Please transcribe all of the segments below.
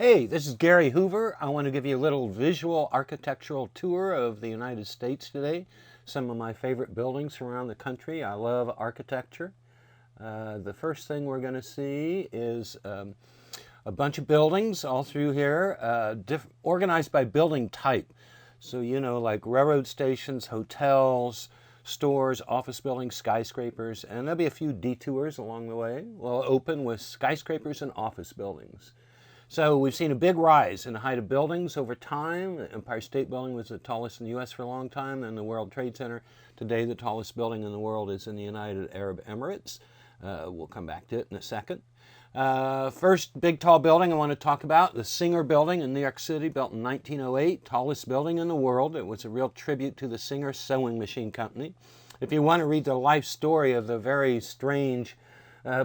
Hey, this is Gary Hoover. I want to give you a little visual architectural tour of the United States today. Some of my favorite buildings around the country. I love architecture. The first thing we're going to see is a bunch of buildings all through here, organized by building type. So, like railroad stations, hotels, stores, office buildings, skyscrapers, and there'll be a few detours along the way. We'll open with skyscrapers and office buildings. So we've seen a big rise in the height of buildings over time. The Empire State Building was the tallest in the U.S. for a long time, then the World Trade Center. Today, the tallest building in the world is in the United Arab Emirates. We'll come back to it in a second. First big tall building I want to talk about, the Singer Building in New York City, built in 1908, tallest building in the world. It was a real tribute to the Singer Sewing Machine Company. If you want to read the life story of the very strange,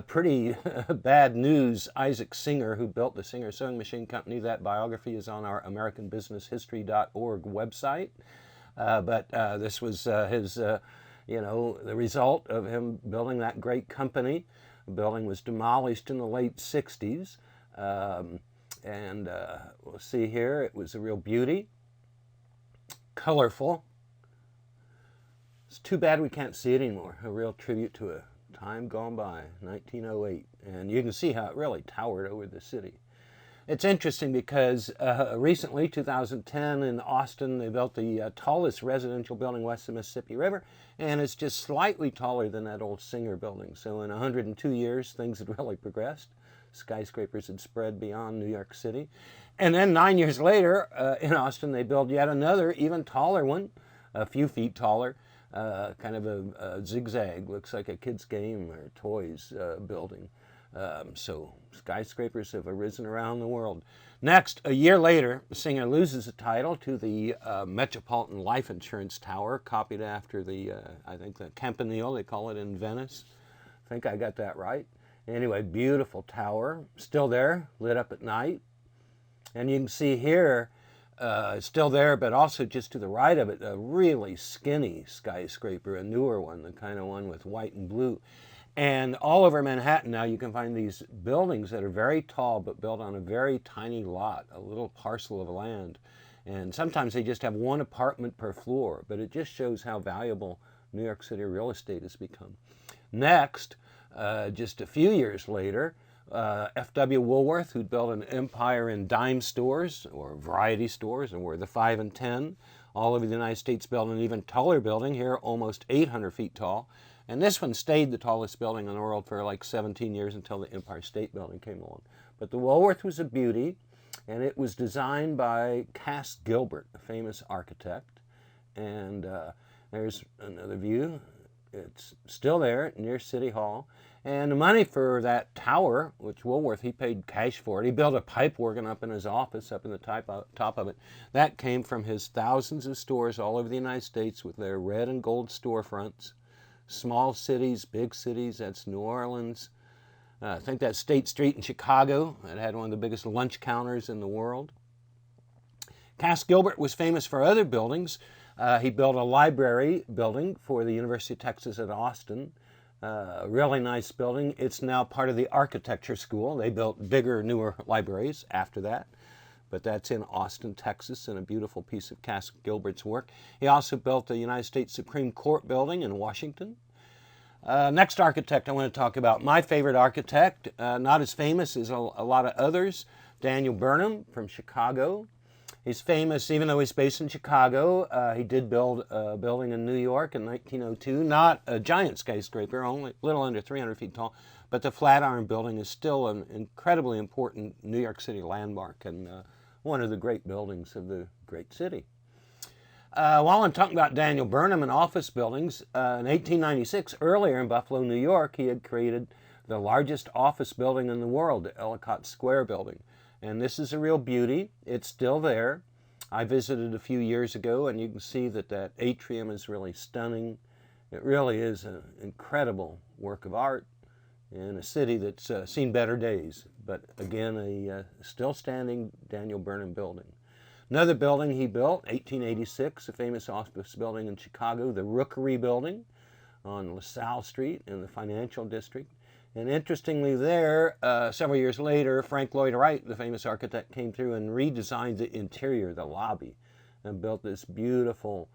pretty bad news Isaac Singer, who built the Singer Sewing Machine Company, that biography is on our AmericanBusinessHistory.org website. But this was the result of him building that great company. The building was demolished in the late 60s. We'll see here, it was a real beauty. Colorful. It's too bad we can't see it anymore. A real tribute to a time gone by, 1908. And you can see how it really towered over the city. It's interesting because recently, 2010 in Austin, they built the tallest residential building west of the Mississippi River, and it's just slightly taller than that old Singer building. So in 102 years, things had really progressed. Skyscrapers had spread beyond New York City. And then 9 years later, in Austin, they built yet another, even taller one, a few feet taller, kind of a zigzag, looks like a kid's game or toys building. So skyscrapers have arisen around the world. Next, a year later, Singer loses the title to the Metropolitan Life Insurance Tower, copied after I think the Campanile, they call it in Venice. I think I got that right. Anyway, beautiful tower, still there, lit up at night. And you can see here, still there, but also just to the right of it, a really skinny skyscraper, a newer one, the kind of one with white and blue. And all over Manhattan now you can find these buildings that are very tall but built on a very tiny lot, a little parcel of land. And sometimes they just have one apartment per floor, but it just shows how valuable New York City real estate has become. Next, just a few years later, F.W. Woolworth, who'd built an empire in dime stores or variety stores, and were the 5 and 10, all over the United States, built an even taller building here, almost 800 feet tall. And this one stayed the tallest building in the world for like 17 years until the Empire State Building came along. But the Woolworth was a beauty, and it was designed by Cass Gilbert, a famous architect. And there's another view. It's still there near City Hall. And the money for that tower, which Woolworth, he paid cash for it. He built a pipe organ up in his office, up in the top of it. That came from his thousands of stores all over the United States with their red and gold storefronts. Small cities, big cities, that's New Orleans. I think that's State Street in Chicago. It had one of the biggest lunch counters in the world. Cass Gilbert was famous for other buildings. He built a library building for the University of Texas at Austin. A really nice building. It's now part of the architecture school. They built bigger, newer libraries after that. But that's in Austin, Texas, and a beautiful piece of Cass Gilbert's work. He also built the United States Supreme Court building in Washington. Next architect I want to talk about, my favorite architect, not as famous as a lot of others, Daniel Burnham from Chicago. He's famous, even though he's based in Chicago. He did build a building in New York in 1902, not a giant skyscraper, only a little under 300 feet tall, but the Flatiron Building is still an incredibly important New York City landmark and one of the great buildings of the great city. While I'm talking about Daniel Burnham and office buildings, in 1896, earlier in Buffalo, New York, he had created the largest office building in the world, the Ellicott Square Building. And this is a real beauty. It's still there. I visited a few years ago, and you can see that atrium is really stunning. It really is an incredible work of art in a city that's seen better days. But again, a still standing Daniel Burnham building. Another building he built, 1886, a famous office building in Chicago, the Rookery Building on LaSalle Street in the financial district. And interestingly there, several years later, Frank Lloyd Wright, the famous architect, came through and redesigned the interior, the lobby, and built this beautiful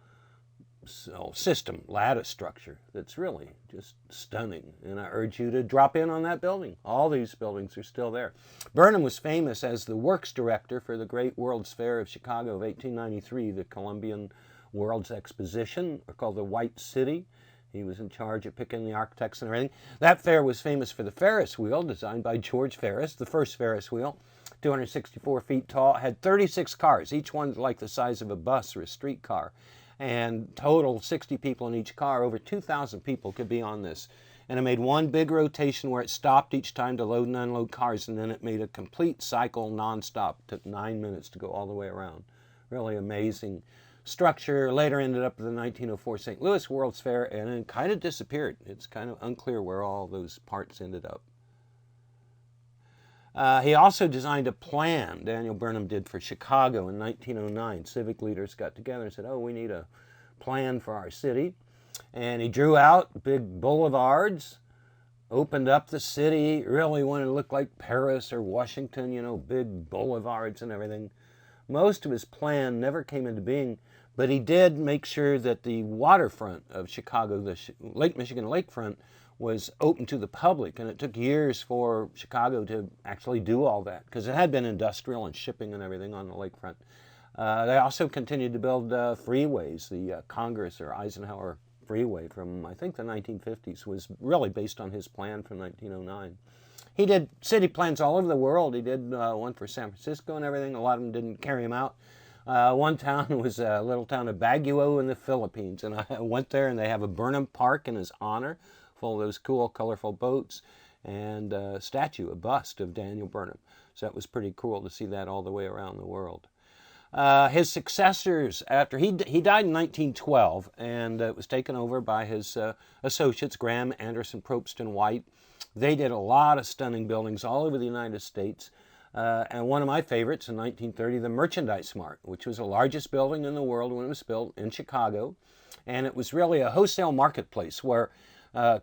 system, lattice structure that's really just stunning. And I urge you to drop in on that building. All these buildings are still there. Burnham was famous as the works director for the Great World's Fair of Chicago of 1893, the Columbian World's Exposition, called the White City. He was in charge of picking the architects and everything. That fair was famous for the Ferris wheel, designed by George Ferris, the first Ferris wheel, 264 feet tall, had 36 cars, each one like the size of a bus or a streetcar. And total 60 people in each car. Over 2,000 people could be on this. And it made one big rotation where it stopped each time to load and unload cars, and then it made a complete cycle nonstop. It took 9 minutes to go all the way around. Really amazing structure. Later ended up at the 1904 St. Louis World's Fair, and it kind of disappeared. It's kind of unclear where all those parts ended up. He also designed a plan, Daniel Burnham did, for Chicago in 1909. Civic leaders got together and said, oh, we need a plan for our city. And he drew out big boulevards, opened up the city, really wanted to look like Paris or Washington, you know, big boulevards and everything. Most of his plan never came into being, but he did make sure that the waterfront of Chicago, the Lake Michigan lakefront, was open to the public, and it took years for Chicago to actually do all that because it had been industrial and shipping and everything on the lakefront. They also continued to build freeways. The Congress or Eisenhower Freeway from, I think, the 1950s was really based on his plan from 1909. He did city plans all over the world. He did one for San Francisco and everything. A lot of them didn't carry him out. One town was a little town of Baguio in the Philippines, and I went there, and they have a Burnham Park in his honor, full of those cool, colorful boats, and a statue, a bust of Daniel Burnham. So that was pretty cool to see that all the way around the world. His successors, after he died in 1912, and it was taken over by his associates, Graham, Anderson, Probst, and White. They did a lot of stunning buildings all over the United States. And one of my favorites in 1930, the Merchandise Mart, which was the largest building in the world when it was built in Chicago. And it was really a wholesale marketplace where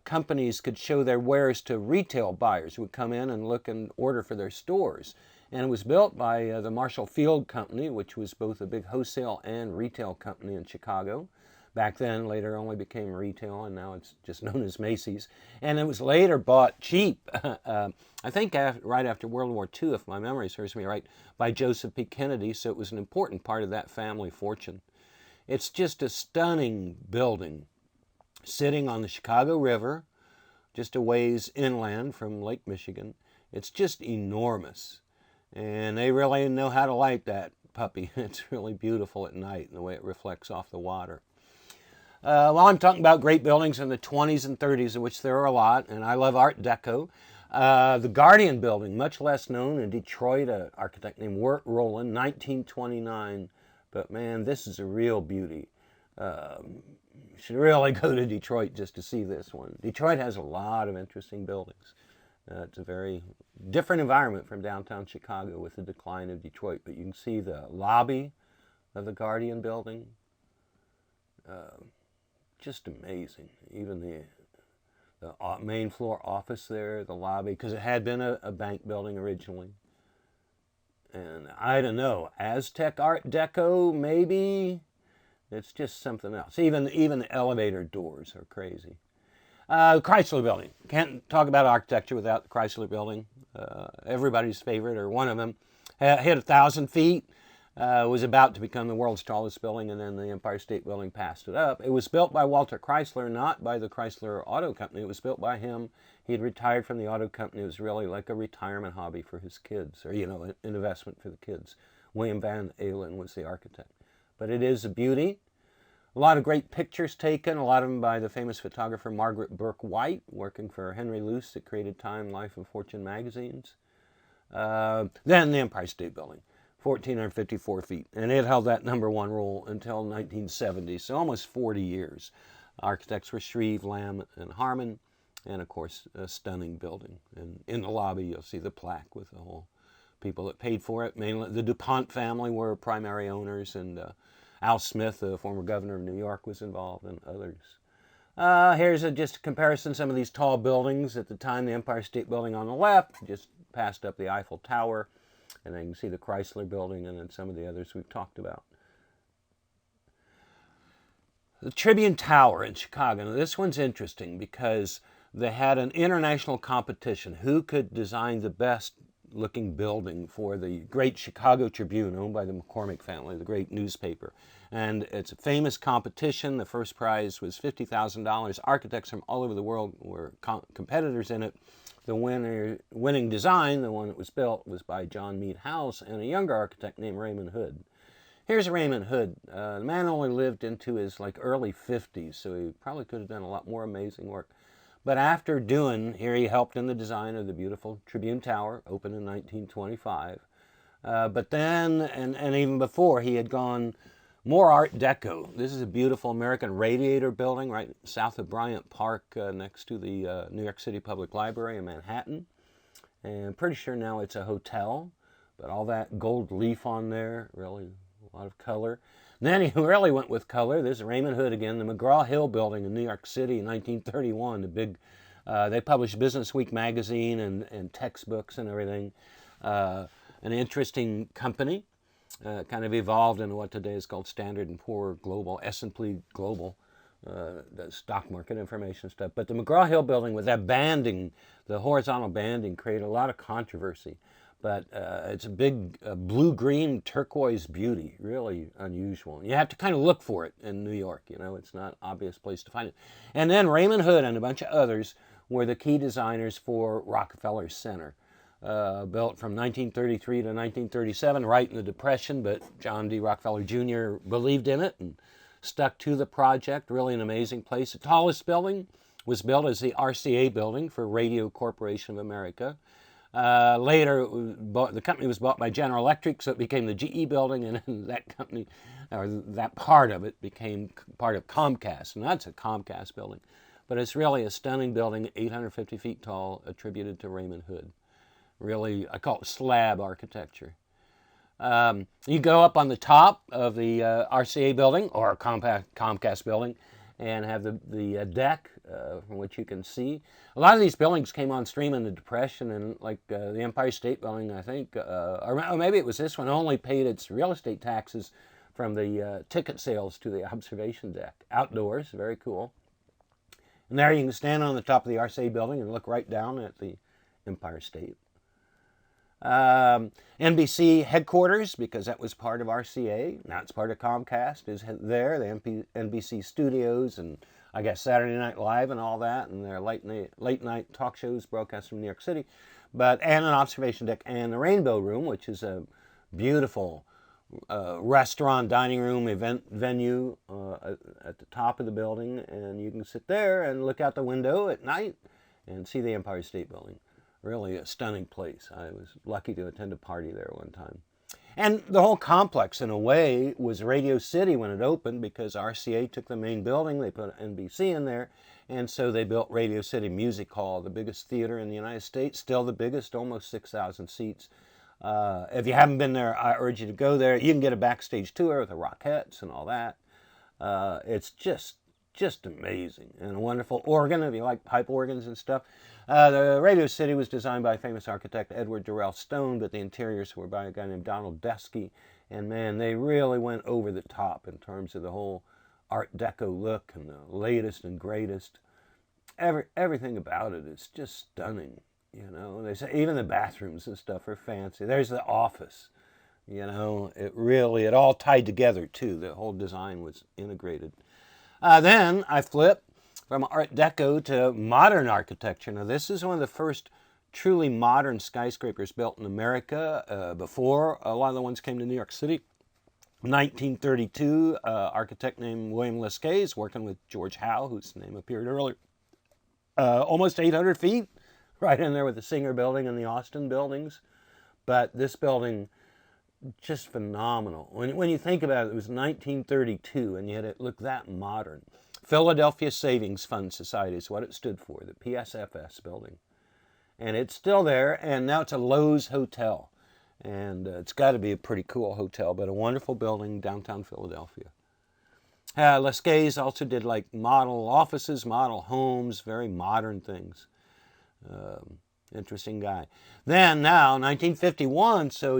companies could show their wares to retail buyers who would come in and look and order for their stores. And it was built by the Marshall Field Company, which was both a big wholesale and retail company in Chicago. Back then, later only became retail, and now it's just known as Macy's. And it was later bought cheap, I think right after World War II, if my memory serves me right, by Joseph P. Kennedy, so it was an important part of that family fortune. It's just a stunning building, sitting on the Chicago River, just a ways inland from Lake Michigan. It's just enormous, and they really know how to light that puppy. It's really beautiful at night, and the way it reflects off the water. While I'm talking about great buildings in the 20s and 30s, of which there are a lot, and I love Art Deco, the Guardian Building, much less known in Detroit, an architect named Wirt Rowland, 1929. But man, this is a real beauty. You should really go to Detroit just to see this one. Detroit has a lot of interesting buildings. It's a very different environment from downtown Chicago with the decline of Detroit. But you can see the lobby of the Guardian Building. Just amazing. Even the main floor office there, the lobby, because it had been a bank building originally. And I don't know, Aztec Art Deco, maybe? It's just something else. Even the elevator doors are crazy. Chrysler Building. Can't talk about architecture without the Chrysler Building. Everybody's favorite, or one of them. Hit 1,000 feet. Was about to become the world's tallest building, and then the Empire State Building passed it up. It was built by Walter Chrysler, not by the Chrysler Auto Company. It was built by him. He had retired from the auto company. It was really like a retirement hobby for his kids, or, an investment for the kids. William Van Allen was the architect. But it is a beauty. A lot of great pictures taken, a lot of them by the famous photographer Margaret Burke White, working for Henry Luce that created Time, Life, and Fortune magazines. Then the Empire State Building. 1,454 feet, and it held that #1 role until 1970, so almost 40 years. Architects were Shreve, Lamb, and Harmon, and of course, a stunning building. And in the lobby, you'll see the plaque with the whole people that paid for it. Mainly the DuPont family were primary owners, and Al Smith, the former governor of New York, was involved, and others. Here's just a comparison. Some of these tall buildings at the time. The Empire State Building on the left, just passed up the Eiffel Tower. And then you can see the Chrysler Building and then some of the others we've talked about. The Tribune Tower in Chicago. Now, this one's interesting because they had an international competition. Who could design the best looking building for the great Chicago Tribune, owned by the McCormick family, the great newspaper. And it's a famous competition. The first prize was $50,000. Architects from all over the world were competitors in it. The winning design, the one that was built, was by John Mead House and a younger architect named Raymond Hood. Here's Raymond Hood. The man only lived into his early 50s, so he probably could have done a lot more amazing work. But after doing, here he helped in the design of the beautiful Tribune Tower, opened in 1925. But then, and even before, he had gone more Art Deco. This is a beautiful American radiator building right south of Bryant Park, next to the New York City Public Library in Manhattan. And I'm pretty sure now it's a hotel, but all that gold leaf on there, really a lot of color. And then he really went with color. This is Raymond Hood again, the McGraw-Hill Building in New York City in 1931. The big, they published Business Week magazine and textbooks and everything. An interesting company. Kind of evolved into what today is called Standard & Poor Global, S&P Global, the stock market information stuff. But the McGraw-Hill Building with that banding, the horizontal banding, created a lot of controversy. But it's a big blue-green turquoise beauty, really unusual. You have to kind of look for it in New York, it's not an obvious place to find it. And then Raymond Hood and a bunch of others were the key designers for Rockefeller Center. Built from 1933 to 1937, right in the Depression, but John D. Rockefeller Jr. believed in it and stuck to the project. Really an amazing place. The tallest building was built as the RCA building for Radio Corporation of America. Later, the company was bought by General Electric, so it became the GE building, and that company, or that part of it, became part of Comcast, and that's a Comcast building. But it's really a stunning building, 850 feet tall, attributed to Raymond Hood. Really, I call it slab architecture. You go up on the top of the RCA building, or Comcast building, and have the deck from which you can see. A lot of these buildings came on stream in the Depression, and the Empire State Building, I think, or maybe it was this one, only paid its real estate taxes from the ticket sales to the observation deck. Outdoors, very cool. And there you can stand on the top of the RCA building and look right down at the Empire State. NBC headquarters, because that was part of RCA, now it's part of Comcast, is there. The NBC studios and I guess Saturday Night Live and all that, and their late night talk shows broadcast from New York City, and an observation deck, and the Rainbow Room, which is a beautiful restaurant, dining room, event venue at the top of the building, and you can sit there and look out the window at night and see the Empire State Building. Really a stunning place. I was lucky to attend a party there one time. And the whole complex, in a way, was Radio City when it opened, because RCA took the main building, they put NBC in there, and so they built Radio City Music Hall, the biggest theater in the United States, still the biggest, almost 6,000 seats. If you haven't been there, I urge you to go there. You can get a backstage tour with the Rockettes and all that. It's just amazing, and a wonderful organ if you like pipe organs and stuff. The Radio City was designed by famous architect Edward Durrell Stone, but the interiors were by a guy named Donald Deskey, and man, they really went over the top in terms of the whole Art Deco look and the latest and greatest. Everything about it is just stunning. They say even the bathrooms and stuff are fancy. There's the office. It all tied together too. The whole design was integrated. Then I flip from Art Deco to modern architecture. Now, this is one of the first truly modern skyscrapers built in America before a lot of the ones came to New York City. 1932, architect named William Lescaze, working with George Howe, whose name appeared earlier. Almost 800 feet, right in there with the Singer Building and the Austin buildings. But this building, just phenomenal. When you think about it, it was 1932, and yet it looked that modern. Philadelphia Savings Fund Society is what it stood for, the PSFS building. And it's still there, and now it's a Lowe's hotel. And it's got to be a pretty cool hotel, but a wonderful building, downtown Philadelphia. Lescaze also did like model offices, model homes, very modern things. Interesting guy. Then now, 1951, so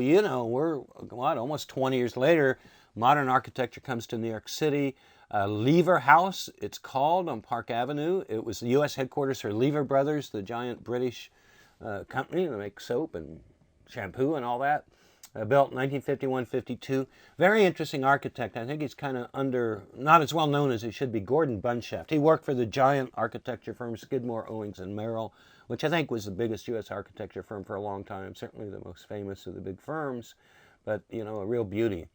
we're what, almost 20 years later, modern architecture comes to New York City. Lever House, it's called, on Park Avenue. It was the U.S. headquarters for Lever Brothers, the giant British company that makes soap and shampoo and all that. Built 1951-52. Very interesting architect. I think he's kind of not as well known as he should be, Gordon Bunshaft. He worked for the giant architecture firm Skidmore, Owings, and Merrill, which I think was the biggest U.S. architecture firm for a long time, certainly the most famous of the big firms, but, a real beauty.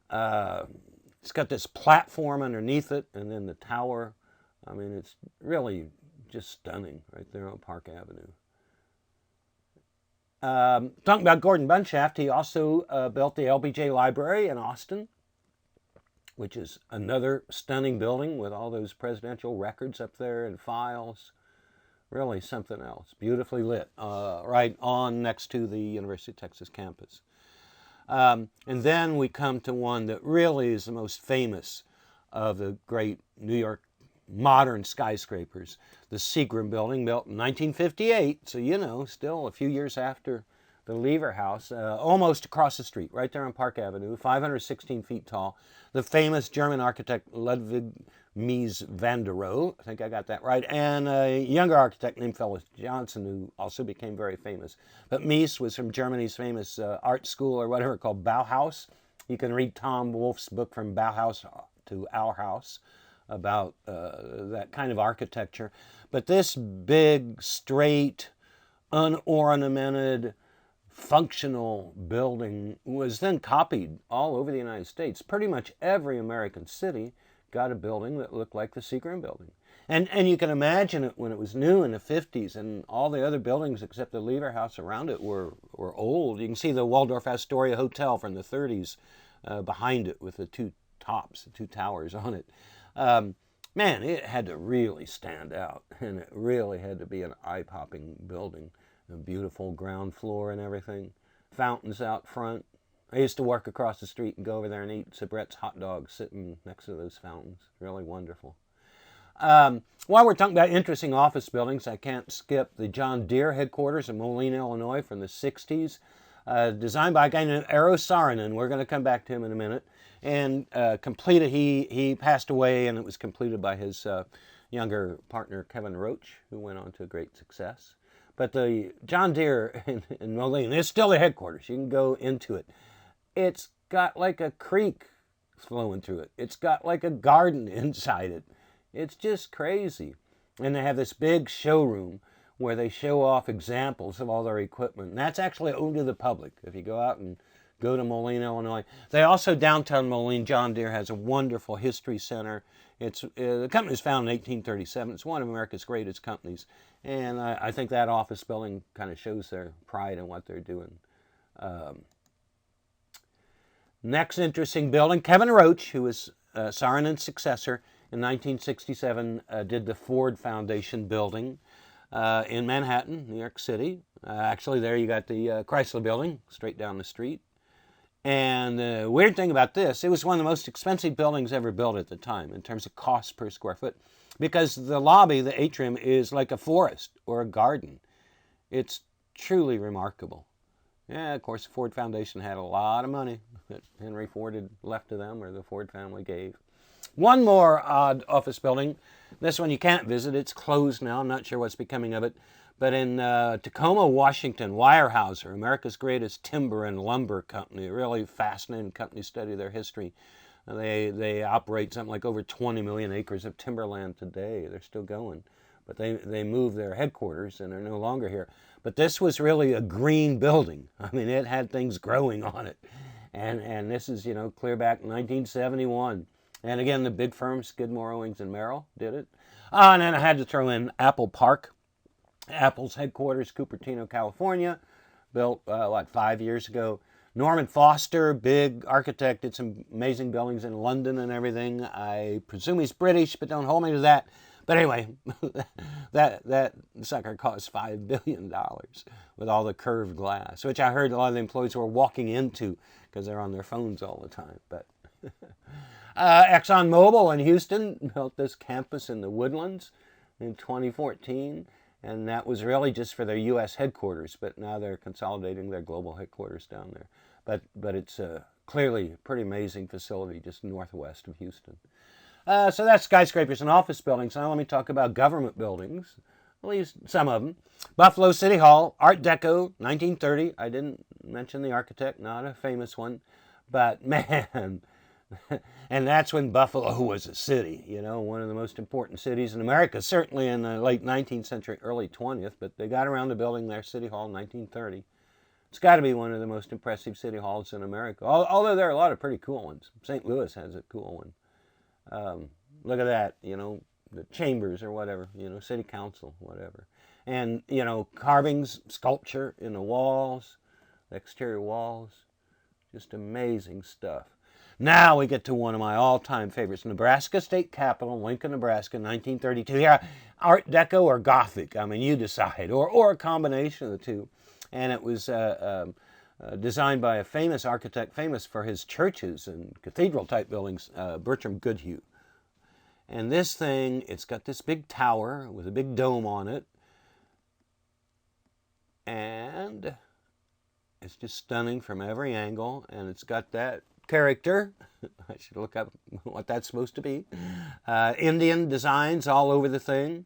It's got this platform underneath it, and then the tower. I mean, it's really just stunning right there on Park Avenue. Talking about Gordon Bunshaft, he also built the LBJ Library in Austin, which is another stunning building with all those presidential records up there and files. Really something else. Beautifully lit, right on next to the University of Texas campus. And then we come to one that really is the most famous of the great New York modern skyscrapers. The Seagram Building, built in 1958, so still a few years after the Lever House, almost across the street, right there on Park Avenue, 516 feet tall. The famous German architect Ludwig Mies van der Rohe, I think I got that right, and a younger architect named Felix Johnson, who also became very famous. But Mies was from Germany's famous art school, or whatever, called Bauhaus. You can read Tom Wolfe's book, From Bauhaus to Our House, about that kind of architecture. But this big, straight, unornamented, functional building was then copied all over the United States. Pretty much every American city got a building that looked like the Seagram Building. And you can imagine it when it was new in the 50s, and all the other buildings except the Lever House around it were old. You can see the Waldorf Astoria Hotel from the 30s behind it with the two tops, the two towers on it. Man, it had to really stand out, and it really had to be an eye-popping building. A beautiful ground floor and everything. Fountains out front. I used to work across the street and go over there and eat Sabret's hot dogs sitting next to those fountains. Really wonderful. While we're talking about interesting office buildings, I can't skip the John Deere headquarters in Moline, Illinois from the 60s. Designed by a guy named Eero Saarinen. We're going to come back to him in a minute. And completed, he passed away, and it was completed by his younger partner, Kevin Roach, who went on to great success. But the John Deere in Moline is still the headquarters. You can go into it. It's got like a creek flowing through it. It's got like a garden inside it. It's just crazy. And they have this big showroom where they show off examples of all their equipment. And that's actually open to the public. If you go out and go to Moline, Illinois. They also, downtown Moline, John Deere has a wonderful history center. The company was founded in 1837. It's one of America's greatest companies. And I think that office building kind of shows their pride in what they're doing. Next interesting building, Kevin Roach, who was Saarinen's successor in 1967, did the Ford Foundation building in Manhattan, New York City. Actually, there you got the Chrysler building straight down the street. And the weird thing about this, it was one of the most expensive buildings ever built at the time in terms of cost per square foot, because the lobby, the atrium, is like a forest or a garden. It's truly remarkable. Yeah, of course, the Ford Foundation had a lot of money that Henry Ford had left to them, or the Ford family gave. One more odd office building. This one you can't visit. It's closed now. I'm not sure what's becoming of it. But in Tacoma, Washington, Weyerhaeuser, America's greatest timber and lumber company, a really fascinating company to study their history. They operate something like over 20 million acres of timberland today. They're still going. But they moved their headquarters and they're no longer here. But this was really a green building. I mean, it had things growing on it. And this is, clear back in 1971. And again, the big firms, Skidmore, Owings, and Merrill, did it. And then I had to throw in Apple Park. Apple's headquarters, Cupertino, California, built, 5 years ago. Norman Foster, big architect, did some amazing buildings in London and everything. I presume he's British, but don't hold me to that. But anyway, that sucker cost $5 billion with all the curved glass, which I heard a lot of the employees were walking into because they're on their phones all the time. But ExxonMobil in Houston built this campus in the Woodlands in 2014, and that was really just for their U.S. headquarters, but now they're consolidating their global headquarters down there. But it's clearly a pretty amazing facility just northwest of Houston. So that's skyscrapers and office buildings. Now let me talk about government buildings, at least some of them. Buffalo City Hall, Art Deco, 1930. I didn't mention the architect, not a famous one, but man, and that's when Buffalo was a city, you know, one of the most important cities in America, certainly in the late 19th century, early 20th, but they got around to building their city hall in 1930. It's got to be one of the most impressive city halls in America, although there are a lot of pretty cool ones. St. Louis has a cool one. Look at that, you know, the chambers or whatever, you know, city council, whatever. And, you know, carvings, sculpture in the walls, the exterior walls, just amazing stuff. Now we get to one of my all-time favorites, Nebraska State Capitol, Lincoln, Nebraska, 1932. Yeah, Art Deco or Gothic, I mean, you decide, or a combination of the two. And it was designed by a famous architect, famous for his churches and cathedral-type buildings, Bertram Goodhue. And this thing, it's got this big tower with a big dome on it. And it's just stunning from every angle. And it's got that character. I should look up what that's supposed to be. Indian designs all over the thing.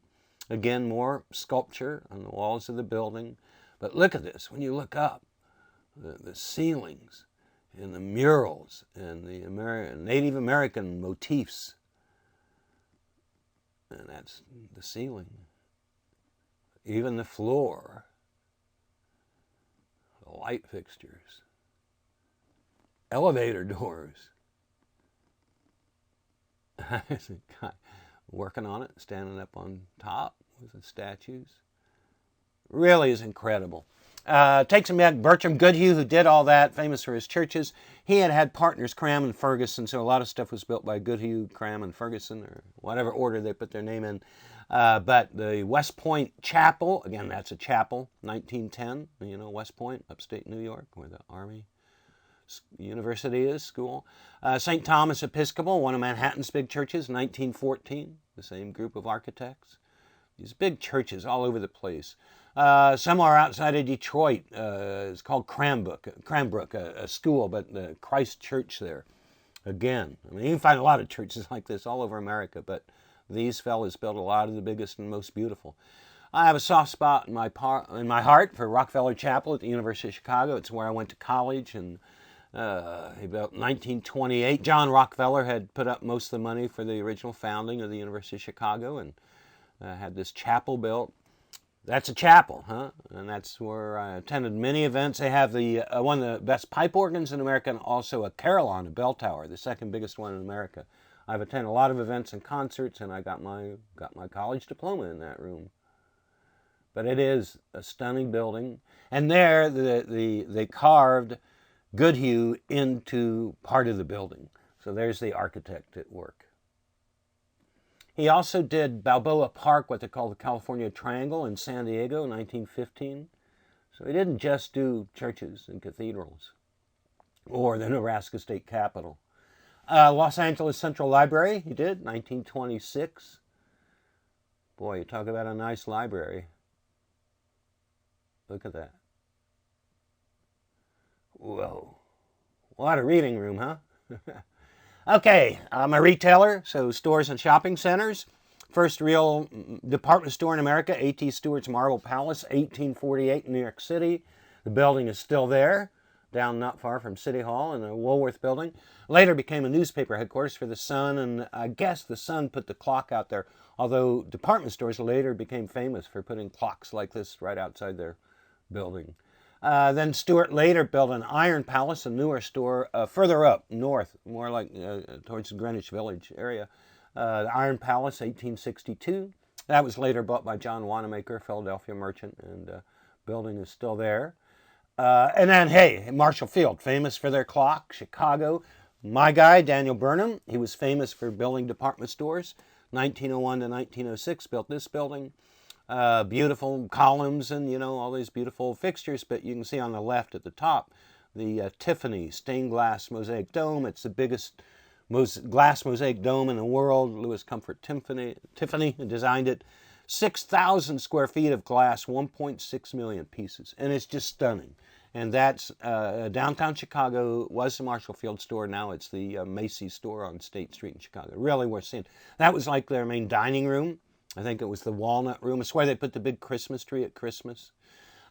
Again, more sculpture on the walls of the building. But look at this. When you look up, the ceilings and the murals and the Native American motifs. And that's the ceiling. Even the floor. The light fixtures. Elevator doors. Working on it, standing up on top with the statues. Really is incredible. Takes him back, Bertram Goodhue, who did all that, famous for his churches. He had partners, Cram and Ferguson, so a lot of stuff was built by Goodhue, Cram, and Ferguson, or whatever order they put their name in. But the West Point Chapel, again, that's a chapel, 1910, you know, West Point, upstate New York, where the Army University is, school. St. Thomas Episcopal, one of Manhattan's big churches, 1914, the same group of architects. These big churches all over the place. Somewhere outside of Detroit, it's called Cranbrook, a school, but the Christ Church there. Again, I mean, you can find a lot of churches like this all over America, but these fellas built a lot of the biggest and most beautiful. I have a soft spot in my heart for Rockefeller Chapel at the University of Chicago. It's where I went to college, and he built 1928. John Rockefeller had put up most of the money for the original founding of the University of Chicago, and had this chapel built. That's a chapel, huh? And that's where I attended many events. They have the one of the best pipe organs in America, and also a carillon, a bell tower, the second biggest one in America. I've attended a lot of events and concerts, and I got my college diploma in that room. But it is a stunning building, and there they carved Goodhue into part of the building. So there's the architect at work. He also did Balboa Park, what they call the California Triangle, in San Diego, 1915. So he didn't just do churches and cathedrals or the Nebraska State Capitol. Los Angeles Central Library, he did, 1926. Boy, you talk about a nice library. Look at that. Whoa. What a reading room, huh? Okay, I'm a retailer, so stores and shopping centers. First real department store in America, A.T. Stewart's Marble Palace, 1848 in New York City. The building is still there, down not far from City Hall in the Woolworth building. Later became a newspaper headquarters for the Sun, and I guess the Sun put the clock out there, although department stores later became famous for putting clocks like this right outside their building. Then Stewart later built an Iron Palace, a newer store, further up north, more like towards the Greenwich Village area. The Iron Palace, 1862. That was later bought by John Wanamaker, Philadelphia merchant, and building is still there. And then, hey, Marshall Field, famous for their clock. Chicago, my guy, Daniel Burnham, he was famous for building department stores. 1901 to 1906, built this building. Beautiful columns and, you know, all these beautiful fixtures, but you can see on the left at the top the Tiffany stained glass mosaic dome. It's the biggest glass mosaic dome in the world. Louis Comfort Tiffany designed it. 6,000 square feet of glass, 1.6 million pieces. And it's just stunning. And that's downtown Chicago, was the Marshall Field store. Now it's the Macy's store on State Street in Chicago. Really worth seeing. That was like their main dining room. I think it was the Walnut Room. It's where they put the big Christmas tree at Christmas.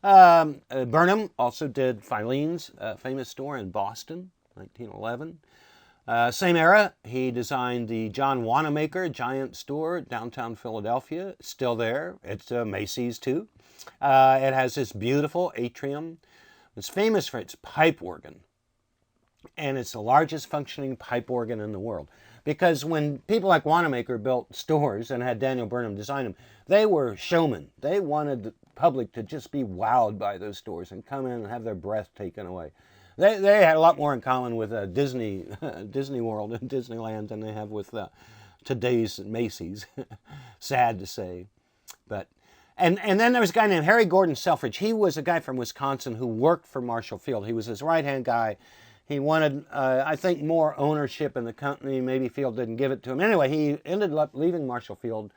Burnham also did Filene's famous store in Boston, 1911. Same era, he designed the John Wanamaker giant store downtown Philadelphia. It's still there. It's Macy's too. It has this beautiful atrium. It's famous for its pipe organ. And it's the largest functioning pipe organ in the world. Because when people like Wanamaker built stores and had Daniel Burnham design them, they were showmen. They wanted the public to just be wowed by those stores and come in and have their breath taken away. They had a lot more in common with Disney World and Disneyland than they have with today's Macy's. Sad to say. But and then there was a guy named Harry Gordon Selfridge. He was a guy from Wisconsin who worked for Marshall Field. He was his right-hand guy. He wanted, I think, more ownership in the company. Maybe Field didn't give it to him. Anyway, he ended up leaving Marshall Field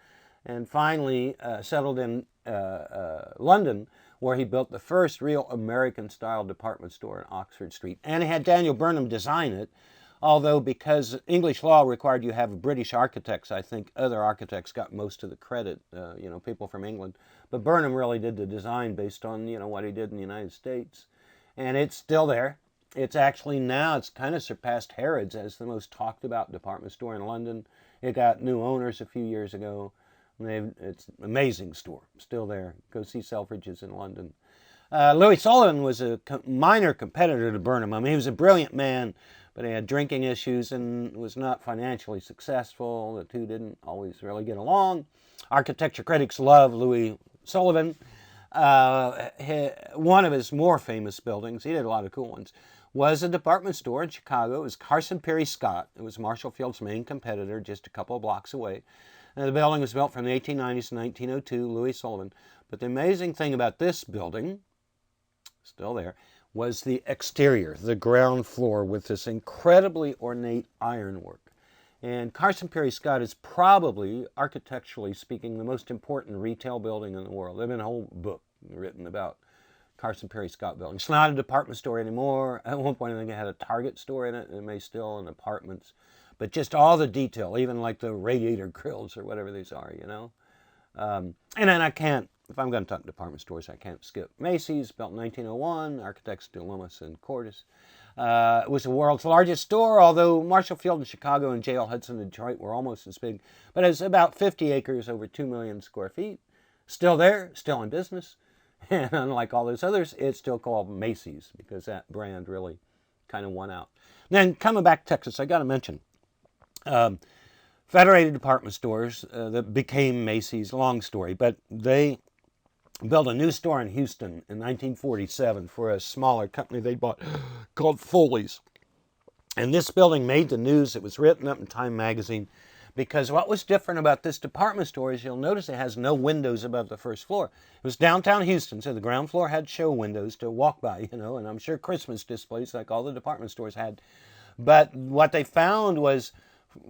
and finally settled in London, where he built the first real American-style department store on Oxford Street. And he had Daniel Burnham design it, although because English law required you have British architects, I think other architects got most of the credit, people from England. But Burnham really did the design based on, what he did in the United States. And it's still there. It's actually now, it's kind of surpassed Harrods as the most talked about department store in London. It got new owners a few years ago. It's an amazing store, still there. Go see Selfridge's in London. Louis Sullivan was a minor competitor to Burnham. I mean, he was a brilliant man, but he had drinking issues and was not financially successful. The two didn't always really get along. Architecture critics love Louis Sullivan. One of his more famous buildings, he did a lot of cool ones, was a department store in Chicago. It was Carson Pirie Scott. It was Marshall Field's main competitor, just a couple of blocks away. And the building was built from the 1890s to 1902, Louis Sullivan. But the amazing thing about this building, still there, was the exterior, the ground floor with this incredibly ornate ironwork. And Carson Pirie Scott is probably, architecturally speaking, the most important retail building in the world. There's been a whole book written about Carson Pirie Scott building. It's not a department store anymore. At one point, I think it had a Target store in it. It may still in apartments. But just all the detail, even like the radiator grills or whatever these are, And then I can't, if I'm going to talk department stores, I can't skip Macy's, built in 1901, architects DeLoomis and Cordes. It was the world's largest store, although Marshall Field in Chicago and J.L. Hudson in Detroit were almost as big. But it's about 50 acres, over 2 million square feet. Still there, still in business. And unlike all those others, it's still called Macy's because that brand really kind of won out. Then coming back to Texas, I got to mention, Federated Department Stores that became Macy's, long story, but they built a new store in Houston in 1947 for a smaller company they bought called Foley's. And this building made the news. It was written up in Time magazine because what was different about this department store is you'll notice it has no windows above the first floor. It was downtown Houston, so the ground floor had show windows to walk by, and I'm sure Christmas displays like all the department stores had. But what they found was,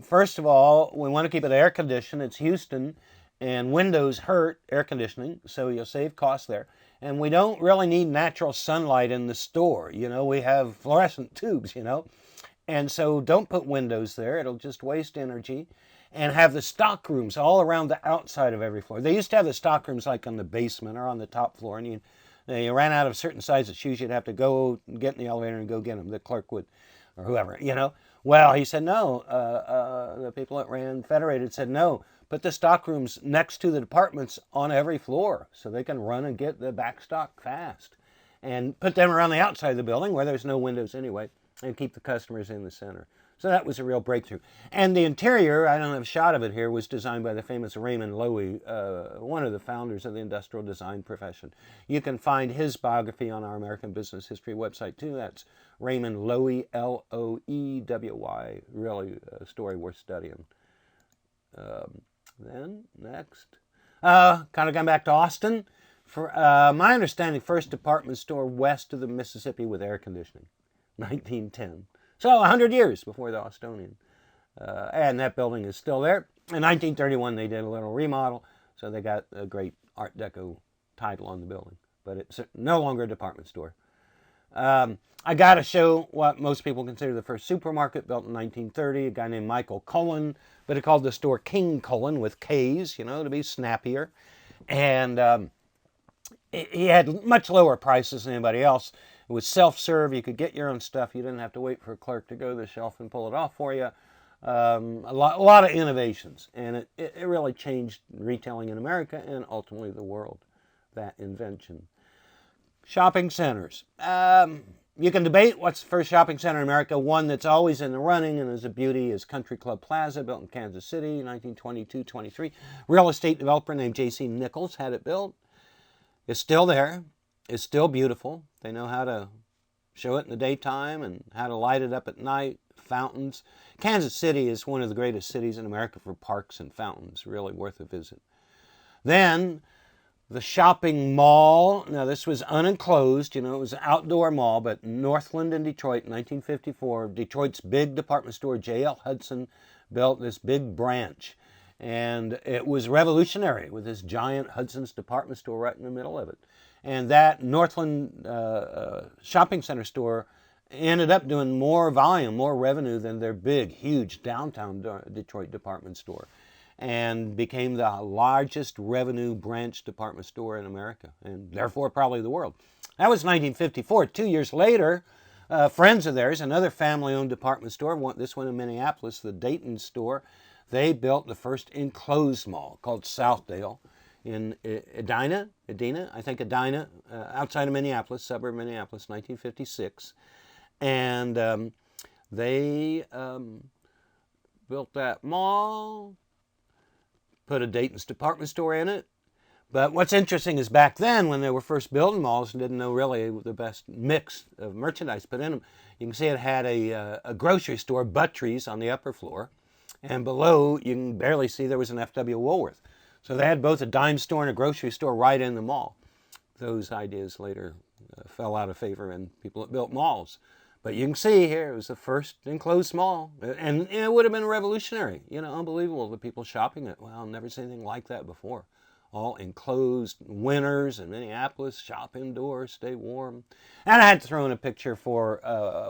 first of all, we want to keep it air conditioned. It's Houston, and windows hurt air conditioning, so you'll save costs there. And we don't really need natural sunlight in the store. We have fluorescent tubes, And so don't put windows there. It'll just waste energy. And have the stock rooms all around the outside of every floor. They used to have the stock rooms like on the basement or on the top floor, and you ran out of certain sizes shoes, you'd have to go get in the elevator and go get them. The clerk would, or whoever, Well, he said no. The people that ran Federated said no. Put the stock rooms next to the departments on every floor so they can run and get the back stock fast. And put them around the outside of the building where there's no windows anyway, and keep the customers in the center. So that was a real breakthrough. And the interior, I don't have a shot of it here, was designed by the famous Raymond Loewy, one of the founders of the industrial design profession. You can find his biography on our American Business History website too. That's Raymond Loewy, Loewy, really a story worth studying. Then, next, kind of going back to Austin. For my understanding, first department store west of the Mississippi with air conditioning, 1910. So 100 years before the Austonian. And that building is still there. In 1931, they did a little remodel, so they got a great Art Deco title on the building. But it's no longer a department store. I got to show what most people consider the first supermarket, built in 1930. A guy named Michael Cullen, but he called the store King Cullen with K's, you know, to be snappier. And he had much lower prices than anybody else. It was self-serve. You could get your own stuff. You didn't have to wait for a clerk to go to the shelf and pull it off for you. A lot of innovations, and it really changed retailing in America and ultimately the world, that invention. Shopping centers. You can debate what's the first shopping center in America. One that's always in the running and is a beauty is Country Club Plaza, built in Kansas City, 1922-23. Real estate developer named J.C. Nichols had it built. It's still there. It's still beautiful. They know how to show it in the daytime and how to light it up at night. Fountains. Kansas City is one of the greatest cities in America for parks and fountains. Really worth a visit. Then the shopping mall. Now this was unenclosed, you know, it was an outdoor mall, but Northland in Detroit in 1954, Detroit's big department store, J.L. Hudson, built this big branch. And it was revolutionary with this giant Hudson's department store right in the middle of it. And that Northland shopping center store ended up doing more volume, more revenue than their big, huge downtown Detroit department store, and became the largest revenue branch department store in America, and therefore probably the world. That was 1954. 2 years later, friends of theirs, another family-owned department store, this one in Minneapolis, the Dayton store, they built the first enclosed mall called Southdale in Edina, outside of Minneapolis, suburb of Minneapolis, 1956. And they built that mall, put a Dayton's department store in it. But what's interesting is back then, when they were first building malls and didn't know really the best mix of merchandise put in them, you can see it had a grocery store, Buttrey's, on the upper floor. And below, you can barely see there was an F.W. Woolworth. So they had both a dime store and a grocery store right in the mall. Those ideas later fell out of favor in people that built malls. But you can see here, it was the first enclosed mall. And it would have been revolutionary. You know, unbelievable, the people shopping it. Wow, never seen anything like that before. All enclosed winters in Minneapolis, shop indoors, stay warm. And I had to throw in a picture for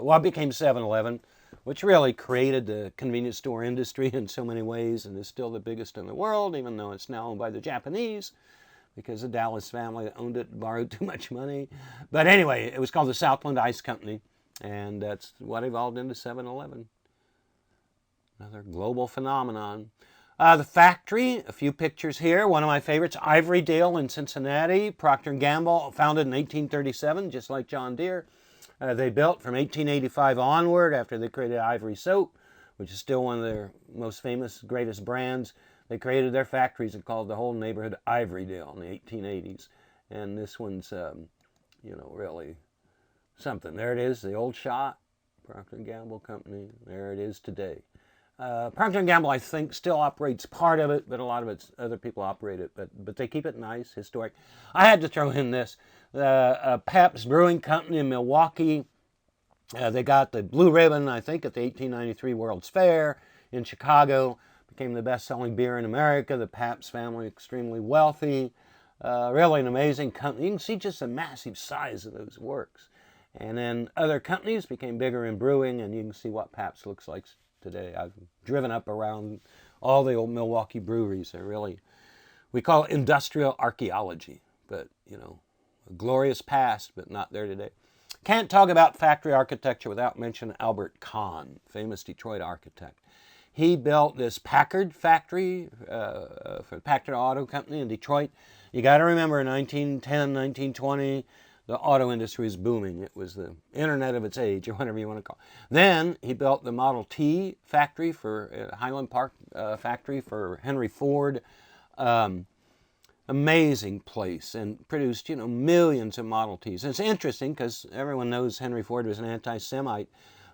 what became 7-Eleven, which really created the convenience store industry in so many ways and is still the biggest in the world, even though it's now owned by the Japanese, because the Dallas family that owned it borrowed too much money. But anyway, it was called the Southland Ice Company, and that's what evolved into 7-Eleven. Another global phenomenon. The factory, a few pictures here. One of my favorites, Ivory Dale in Cincinnati. Procter & Gamble, founded in 1837, just like John Deere. They built from 1885 onward after they created Ivory Soap, which is still one of their most famous, greatest brands. They created their factories and called the whole neighborhood Ivorydale in the 1880s. And this one's, you know, really something. There it is, the old shot, Procter & Gamble Company. There it is today. Procter & Gamble, I think, still operates part of it, but a lot of it's other people operate it. But they keep it nice, historic. I had to throw in this. Pabst Brewing Company in Milwaukee. They got the blue ribbon, I think, at the 1893 World's Fair in Chicago. Became the best-selling beer in America. The Pabst family, extremely wealthy. Really an amazing company. You can see just the massive size of those works. And then other companies became bigger in brewing, and you can see what Pabst looks like today. I've driven up around all the old Milwaukee breweries. They're really, we call it industrial archaeology, but, you know, a glorious past, but not there today. Can't talk about factory architecture without mentioning Albert Kahn, famous Detroit architect. He built this Packard factory for Packard Auto Company in Detroit. You got to remember, in 1910, 1920, the auto industry was booming. It was the internet of its age, or whatever you want to call it. Then he built the Model T factory for Highland Park factory for Henry Ford. Amazing place, and produced, you know, millions of Model Ts. And it's interesting because everyone knows Henry Ford was an anti-Semite,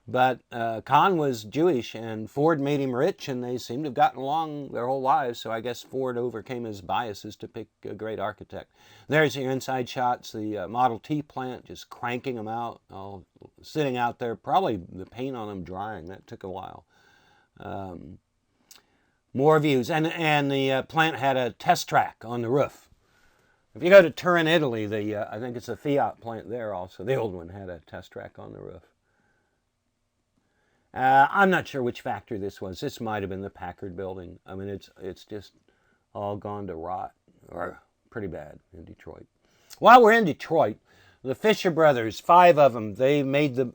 but Kahn was Jewish, and Ford made him rich, and they seem to have gotten along their whole lives. So I guess Ford overcame his biases to pick a great architect. There's your inside shots, the Model T plant, just cranking them out, all sitting out there. Probably the paint on them drying. That took a while. More views. And the plant had a test track on the roof. If you go to Turin, Italy, I think it's a Fiat plant there also. The old one had a test track on the roof. I'm not sure which factory this was. This might have been the Packard building. I mean, it's just all gone to rot, or pretty bad in Detroit. While we're in Detroit, the Fisher brothers, 5 of them, they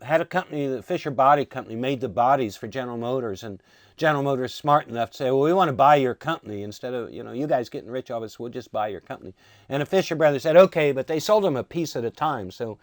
had a company, the Fisher Body Company, made the bodies for General Motors, and General Motors smart enough to say, well, we want to buy your company instead of, you guys getting rich off us, we'll just buy your company. And the Fisher brothers said, okay, but they sold them a piece at a time, so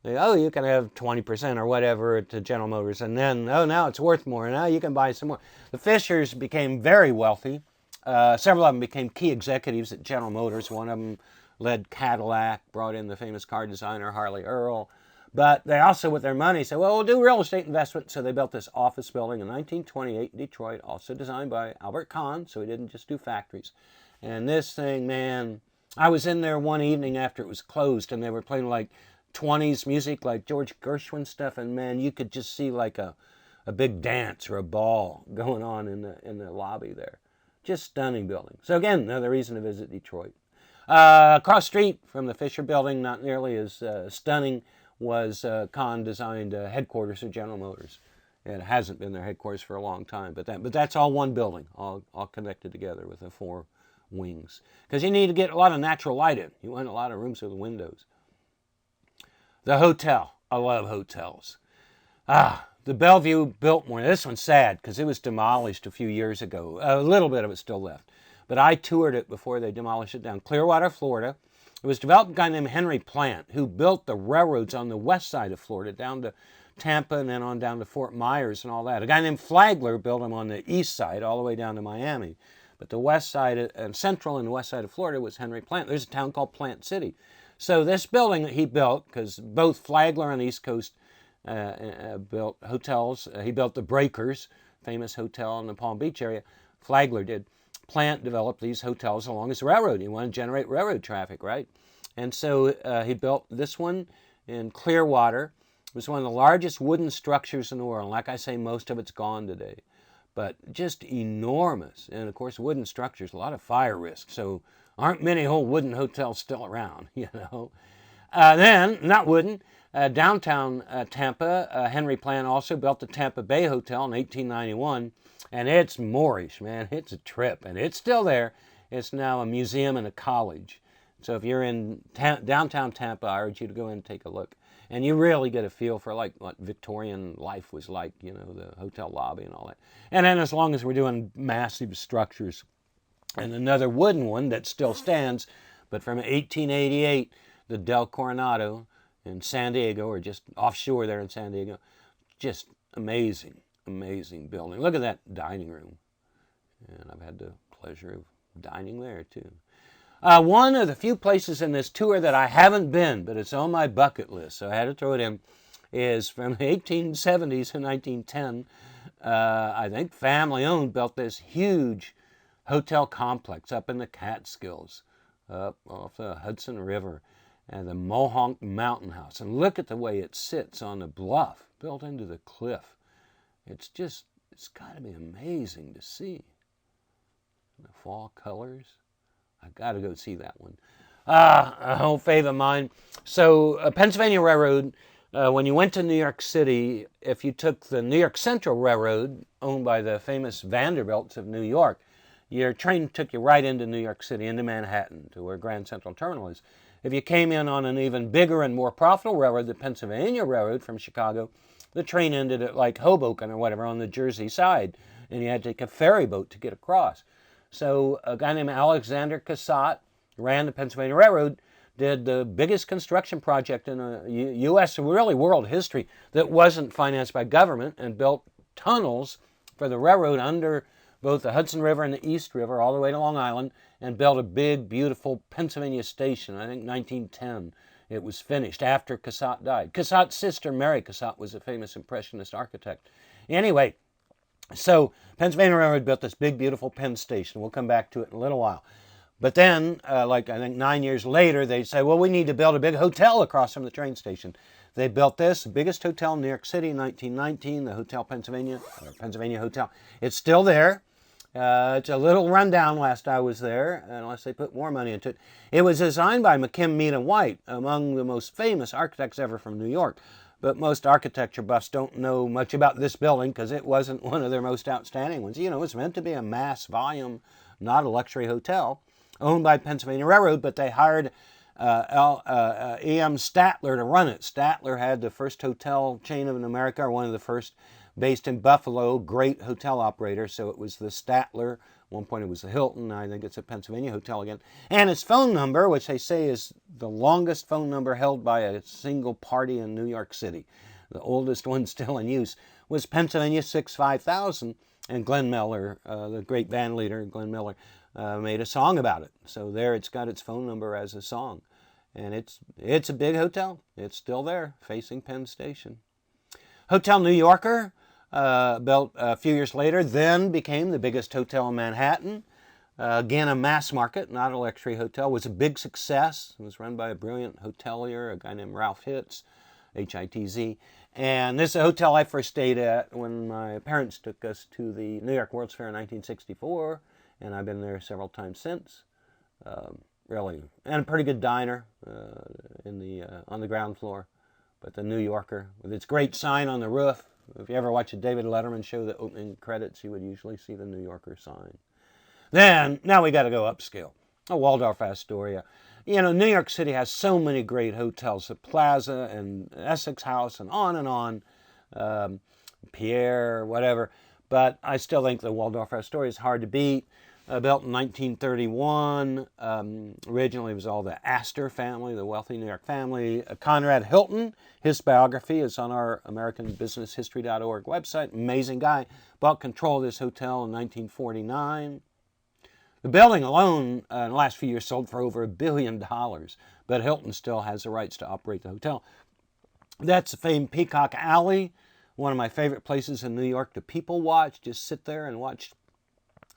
you can have 20% or whatever to General Motors, and then, now it's worth more, and now you can buy some more. The Fishers became very wealthy. Several of them became key executives at General Motors. One of them led Cadillac, brought in the famous car designer Harley Earl. But they also, with their money, said, well, we'll do real estate investment. So they built this office building in 1928 in Detroit, also designed by Albert Kahn, so he didn't just do factories. And this thing, man, I was in there one evening after it was closed, and they were playing like 20s music, like George Gershwin stuff, and man, you could just see like a big dance or a ball going on in the lobby there. Just stunning building. So again, another reason to visit Detroit. Across street from the Fisher building, not nearly as stunning, was Kahn designed headquarters of General Motors. It hasn't been their headquarters for a long time, but that's all one building, all connected together with the 4 wings. Because you need to get a lot of natural light in. You want a lot of rooms with windows. The hotel. I love hotels. The Bellevue Biltmore. This one's sad because it was demolished a few years ago. A little bit of it still left. But I toured it before they demolished it down. Clearwater, Florida. It was developed by a guy named Henry Plant, who built the railroads on the west side of Florida, down to Tampa and then on down to Fort Myers and all that. A guy named Flagler built them on the east side all the way down to Miami. But the west side, and central and the west side of Florida was Henry Plant. There's a town called Plant City. So this building that he built, because both Flagler on the East Coast built hotels. He built the Breakers, famous hotel in the Palm Beach area. Flagler did. Plant developed these hotels along his railroad. He wanted to generate railroad traffic, right? And so he built this one in Clearwater. It was one of the largest wooden structures in the world. Like I say, most of it's gone today. But just enormous. And of course, wooden structures, a lot of fire risk. So aren't many old wooden hotels still around, Then, not wooden, downtown Tampa, Henry Plant also built the Tampa Bay Hotel in 1891. And it's Moorish, man. It's a trip. And it's still there. It's now a museum and a college. So if you're in downtown Tampa, I urge you to go in and take a look. And you really get a feel for like what Victorian life was like, the hotel lobby and all that. And then as long as we're doing massive structures, and another wooden one that still stands, but from 1888, the Del Coronado in San Diego, or just offshore there in San Diego, just amazing, amazing building. Look at that dining room. And I've had the pleasure of dining there too. One of the few places in this tour that I haven't been, but it's on my bucket list, so I had to throw it in, is from the 1870s to 1910. I think family-owned, built this huge hotel complex up in the Catskills, up off the Hudson River, and the Mohonk Mountain House. And look at the way it sits on the bluff, built into the cliff. It's got to be amazing to see. The fall colors. I got to go see that one. A whole fave of mine. So, Pennsylvania Railroad, when you went to New York City, if you took the New York Central Railroad, owned by the famous Vanderbilts of New York, your train took you right into New York City, into Manhattan, to where Grand Central Terminal is. If you came in on an even bigger and more profitable railroad, the Pennsylvania Railroad from Chicago, the train ended at like Hoboken or whatever on the Jersey side, and you had to take a ferry boat to get across. So a guy named Alexander Cassatt ran the Pennsylvania Railroad, did the biggest construction project in U.S. and really world history that wasn't financed by government, and built tunnels for the railroad under both the Hudson River and the East River all the way to Long Island, and built a big, beautiful Pennsylvania station. I think 1910 it was finished after Cassatt died. Cassatt's sister, Mary Cassatt, was a famous Impressionist architect. Anyway, so Pennsylvania Railroad built this big, beautiful Penn station. We'll come back to it in a little while. But then, I think 9 years later, they say, well, we need to build a big hotel across from the train station. They built this, the biggest hotel in New York City in 1919, the Hotel Pennsylvania, or Pennsylvania Hotel. It's still there. It's a little rundown last I was there, unless they put more money into it. It was designed by McKim, Mead and White, among the most famous architects ever from New York. But most architecture buffs don't know much about this building because it wasn't one of their most outstanding ones. You know, it was meant to be a mass volume, not a luxury hotel, owned by Pennsylvania Railroad, but they hired E.M. Statler to run it. Statler had the first hotel chain in America, or one of the first, based in Buffalo, great hotel operator. So it was the Statler. At one point it was the Hilton. I think it's a Pennsylvania hotel again. And its phone number, which they say is the longest phone number held by a single party in New York City, the oldest one still in use, was Pennsylvania 65000. And Glenn Miller, the great band leader, Glenn Miller, made a song about it. So there it's got its phone number as a song. And it's a big hotel. It's still there, facing Penn Station. Hotel New Yorker, built a few years later, then became the biggest hotel in Manhattan. Again, a mass market, not a luxury hotel. Was a big success. It was run by a brilliant hotelier, a guy named Ralph Hitz, H-I-T-Z. And this is a hotel I first stayed at when my parents took us to the New York World's Fair in 1964. And I've been there several times since. Really, and a pretty good diner on the ground floor. But the New Yorker, with its great sign on the roof. If you ever watch a David Letterman show, the opening credits, you would usually see the New Yorker sign. Then, now we got to go upscale. Oh, Waldorf Astoria. You know, New York City has so many great hotels. The Plaza and Essex House and on. Pierre, whatever. But I still think the Waldorf Astoria is hard to beat. Built in 1931. Originally it was all the Astor family, the wealthy New York family. Conrad Hilton, his biography is on our AmericanBusinessHistory.org website. Amazing guy. Bought control of this hotel in 1949. The building alone in the last few years sold for over $1 billion. But Hilton still has the rights to operate the hotel. That's the famed Peacock Alley. One of my favorite places in New York to people watch. Just sit there and watch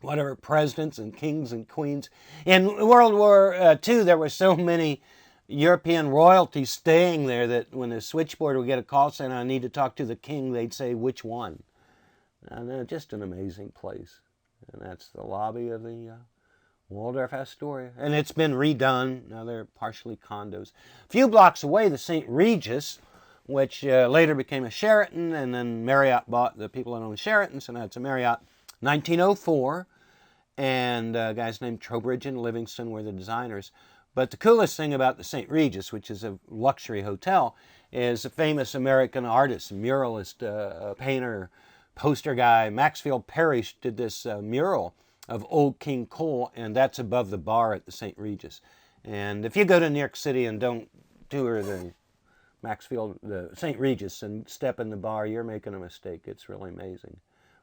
whatever presidents and kings and queens. In World War II, there were so many European royalty staying there that when the switchboard would get a call saying, I need to talk to the king, they'd say, which one? And just an amazing place. And that's the lobby of the Waldorf Astoria. And it's been redone. Now they're partially condos. A few blocks away, the St. Regis, which later became a Sheraton, and then Marriott bought the people that own Sheraton, so now it's a Marriott. 1904, and guys named Trowbridge and Livingston were the designers. But the coolest thing about the St. Regis, which is a luxury hotel, is a famous American artist, muralist, painter, poster guy. Maxfield Parrish did this mural of Old King Cole, and that's above the bar at the St. Regis. And if you go to New York City and don't tour the St. Regis and step in the bar, you're making a mistake. It's really amazing.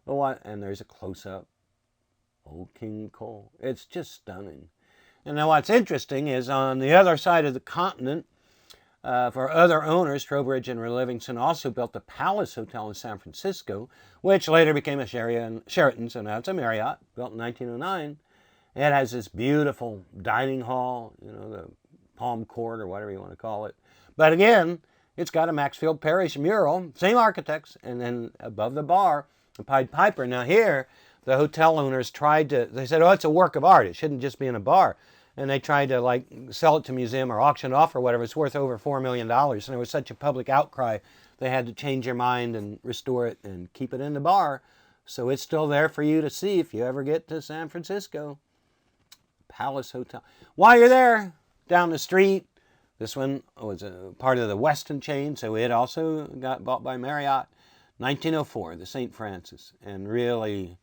And there's a close-up. Old King Cole. It's just stunning. And now what's interesting is on the other side of the continent, for other owners, Trowbridge and Livingston also built the Palace Hotel in San Francisco, which later became a Sheraton, so now it's a Marriott, built in 1909. It has this beautiful dining hall, you know, the Palm Court or whatever you want to call it. But again, it's got a Maxfield Parrish mural, same architects, and then above the bar, the Pied Piper. Now here, the hotel owners they said, oh, it's a work of art. It shouldn't just be in a bar. And they tried to like sell it to a museum or auction it off or whatever. It's worth over $4 million. And there was such a public outcry, they had to change their mind and restore it and keep it in the bar. So it's still there for you to see if you ever get to San Francisco. Palace Hotel. While you're there, down the street, this one was a part of the Westin chain, so it also got bought by Marriott. 1904, the St. Francis, and really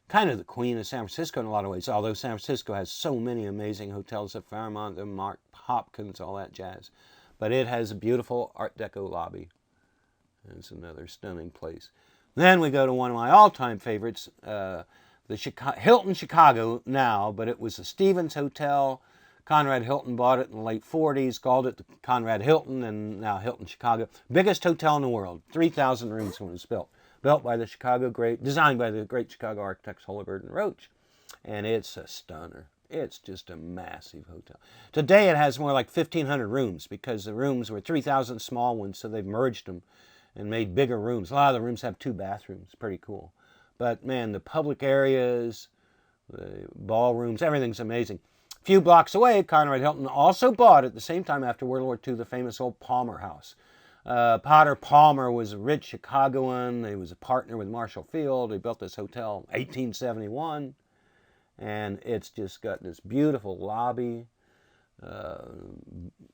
kind of the queen of San Francisco in a lot of ways, although San Francisco has so many amazing hotels, the Fairmont, the Mark Hopkins, all that jazz. But it has a beautiful Art Deco lobby. It's another stunning place. Then we go to one of my all-time favorites, the Hilton Chicago now, but it was the Stevens Hotel. Conrad Hilton bought it in the late 40s, called it the Conrad Hilton, and now Hilton Chicago. Biggest hotel in the world, 3,000 rooms when it was built. Designed by the great Chicago architects Holabird and Roach. And it's a stunner. It's just a massive hotel. Today it has more like 1,500 rooms because the rooms were 3,000 small ones, so they've merged them and made bigger rooms. A lot of the rooms have 2 bathrooms. Pretty cool. But man, the public areas, the ballrooms, everything's amazing. A few blocks away, Conrad Hilton also bought at the same time after World War II the famous old Palmer House. Potter Palmer was a rich Chicagoan. He was a partner with Marshall Field. He built this hotel in 1871. And it's just got this beautiful lobby.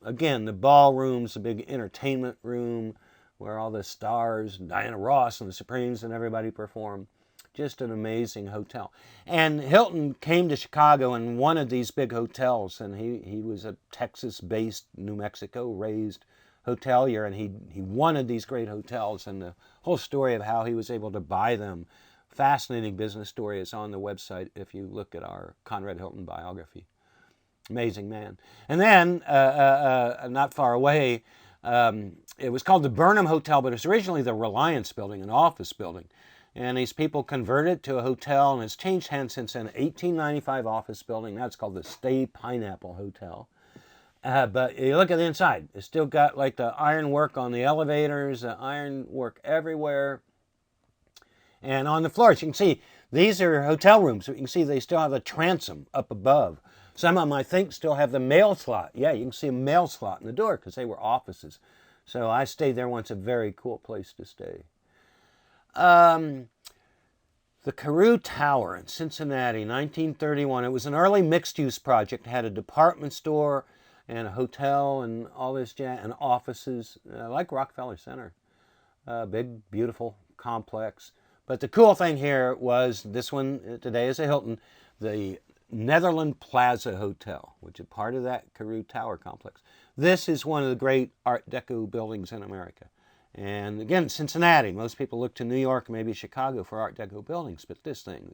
Again, the ballroom's a big entertainment room where all the stars, Diana Ross and the Supremes and everybody perform. Just an amazing hotel. And Hilton came to Chicago and wanted these big hotels. And he was a Texas-based, New Mexico-raised hotelier. And he wanted these great hotels. And the whole story of how he was able to buy them, fascinating business story, is on the website if you look at our Conrad Hilton biography. Amazing man. And then, not far away, it was called the Burnham Hotel, but it was originally the Reliance Building, an office building. And these people converted it to a hotel, and it's changed hands since then. 1895 office building. Now it's called the Stay Pineapple Hotel. But you look at the inside. It's still got like the ironwork on the elevators, the ironwork everywhere. And on the floors, you can see, these are hotel rooms. You can see they still have a transom up above. Some of them, I think, still have the mail slot. Yeah, you can see a mail slot in the door because they were offices. So I stayed there once, a very cool place to stay. The Carew Tower in Cincinnati, 1931. It was an early mixed-use project. It had a department store and a hotel and all this jazz, and offices, like Rockefeller Center. Big, beautiful complex. But the cool thing here was, this one today is a Hilton, the Netherland Plaza Hotel, which is part of that Carew Tower complex. This is one of the great Art Deco buildings in America. And again, Cincinnati. Most people look to New York, maybe Chicago for Art Deco buildings, but this thing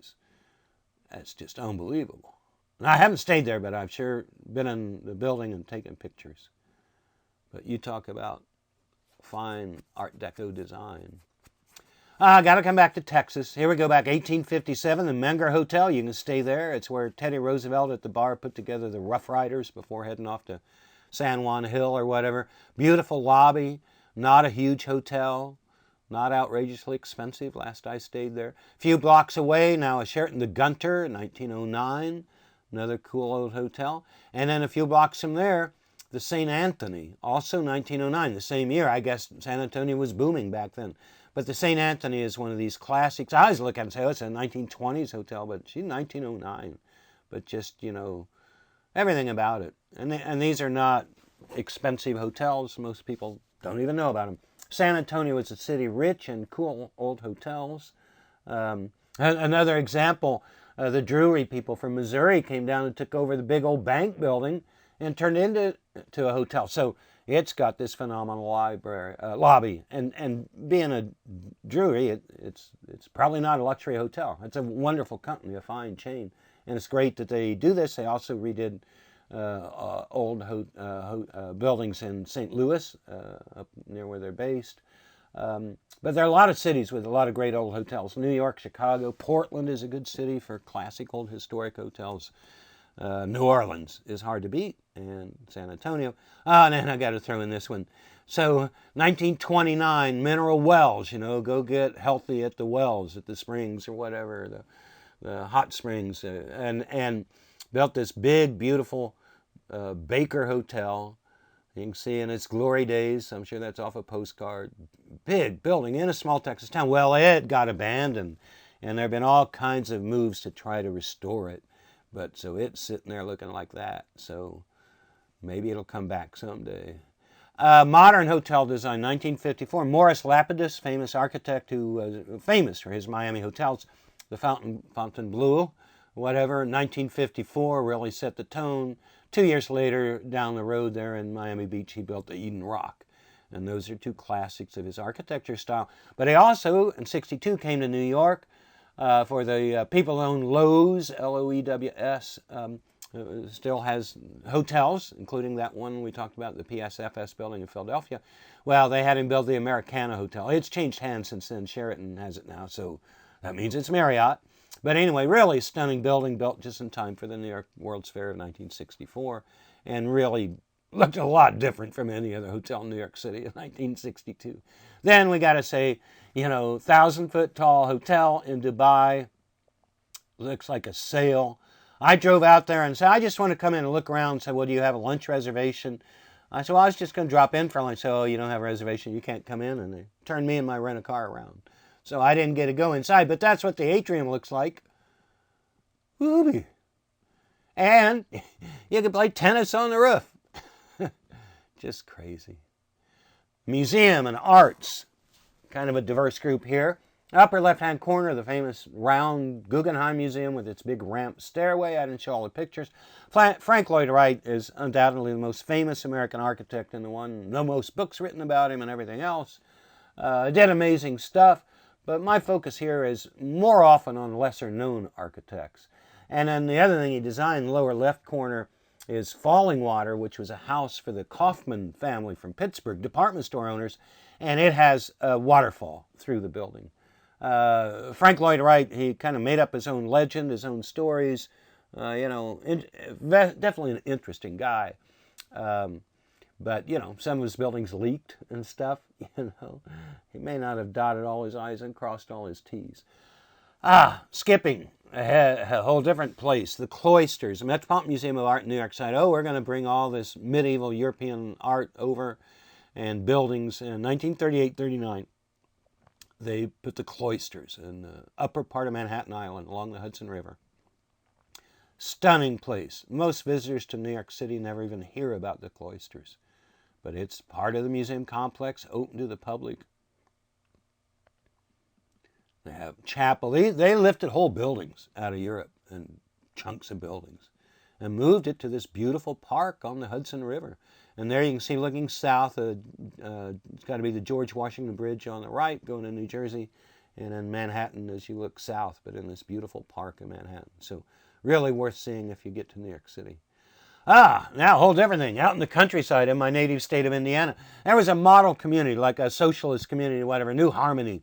it's just unbelievable. And I haven't stayed there, but I've sure been in the building and taken pictures. But you talk about fine Art Deco design. I got to come back to Texas. Here we go back, 1857, the Menger Hotel. You can stay there. It's where Teddy Roosevelt at the bar put together the Rough Riders before heading off to San Juan Hill or whatever. Beautiful lobby, not a huge hotel, not outrageously expensive. Last I stayed there. A few blocks away, now a Sheraton, the Gunter, 1909. Another cool old hotel. And then a few blocks from there, the St. Anthony, also 1909, the same year. I guess San Antonio was booming back then. But the St. Anthony is one of these classics. I always look at it and say, oh, it's a 1920s hotel, but she's 1909. But just, everything about it. And these are not expensive hotels. Most people don't even know about them. San Antonio is a city rich in cool old hotels. Another example, the Drury people from Missouri came down and took over the big old bank building and turned it into a hotel. So it's got this phenomenal lobby, and being a Drury, it's probably not a luxury hotel. It's a wonderful company, a fine chain, and it's great that they do this. They also redid old buildings in St. Louis, up near where they're based. But there are a lot of cities with a lot of great old hotels. New York, Chicago, Portland is a good city for classic old historic hotels. New Orleans is hard to beat, and San Antonio. And then I got to throw in this one. So 1929, mineral wells, go get healthy at the wells, at the springs or whatever, the hot springs, and built this big, beautiful Baker Hotel. You can see in its glory days, I'm sure that's off a postcard, big building in a small Texas town. Well, it got abandoned, and there have been all kinds of moves to try to restore it. But so it's sitting there looking like that. So maybe it'll come back someday. Modern hotel design, 1954. Morris Lapidus, famous architect who was famous for his Miami hotels. The Fontainebleau, whatever, 1954 really set the tone. 2 years later, down the road there in Miami Beach, he built the Eden Rock. And those are two classics of his architecture style. But he also, in 62, came to New York for the people-owned Loews, L-O-E-W-S, still has hotels, including that one we talked about, the PSFS building in Philadelphia. Well, they had him build the Americana Hotel. It's changed hands since then. Sheraton has it now, so that means it's Marriott. But anyway, really stunning building built just in time for the New York World's Fair of 1964, and really looked a lot different from any other hotel in New York City in 1962. Then we got to say, 1,000-foot tall hotel in Dubai. Looks like a sail. I drove out there and said, I just want to come in and look around and said, well, do you have a lunch reservation? I said, well, I was just going to drop in for lunch. So, oh, you don't have a reservation, you can't come in. And they turned me and my rent-a-car around. So I didn't get to go inside, but that's what the atrium looks like. Whoopee. And you can play tennis on the roof. Just crazy. Museum and arts. Kind of a diverse group here. Upper left-hand corner, the famous round Guggenheim Museum with its big ramp stairway. I didn't show all the pictures. Frank Lloyd Wright is undoubtedly the most famous American architect and the one, no most books written about him and everything else. Did amazing stuff, but my focus here is more often on lesser-known architects. And then the other thing he designed, lower left corner, is Falling Water, which was a house for the Kaufman family from Pittsburgh, department store owners, and it has a waterfall through the building. Frank Lloyd Wright, he kind of made up his own legend, his own stories. Definitely an interesting guy. But, some of his buildings leaked and stuff. He may not have dotted all his I's and crossed all his T's. Skipping a whole different place. The Cloisters, the Metropolitan Museum of Art in New York said, oh, we're going to bring all this medieval European art over and buildings. In 1938-39, they put the Cloisters in the upper part of Manhattan Island along the Hudson River. Stunning place. Most visitors to New York City never even hear about the Cloisters. But it's part of the museum complex, open to the public. They have chapel. They lifted whole buildings out of Europe and chunks of buildings and moved it to this beautiful park on the Hudson River. And there you can see, looking south, it's got to be the George Washington Bridge on the right, going to New Jersey, and then Manhattan as you look south, but in this beautiful park in Manhattan. So really worth seeing if you get to New York City. Now a whole different thing. Out in the countryside in my native state of Indiana, there was a model community, like a socialist community or whatever, New Harmony.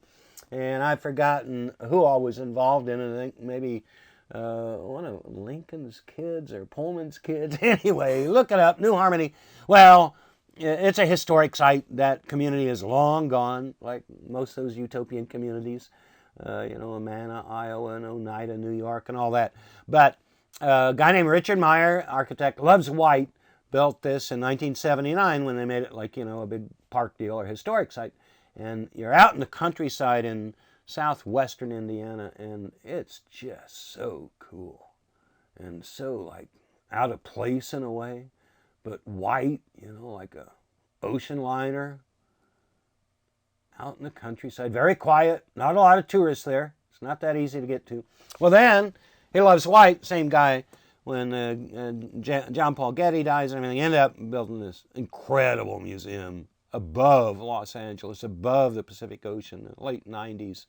And I've forgotten who all was involved in it. I think maybe one of Lincoln's kids or Pullman's kids. Anyway, look it up, New Harmony. Well, it's a historic site. That community is long gone, like most of those utopian communities. Amana, Iowa, and Oneida, New York, and all that. But a guy named Richard Meyer, architect, loves white, built this in 1979 when they made it like, a big park deal or historic site. And you're out in the countryside in southwestern Indiana, and it's just so cool and so like out of place in a way, but white, like a ocean liner. Out in the countryside, very quiet, not a lot of tourists there. It's not that easy to get to. Well, then he loves white. Same guy, when John Paul Getty dies and everything, ended up building this incredible museum above Los Angeles, above the Pacific Ocean in the late 90s.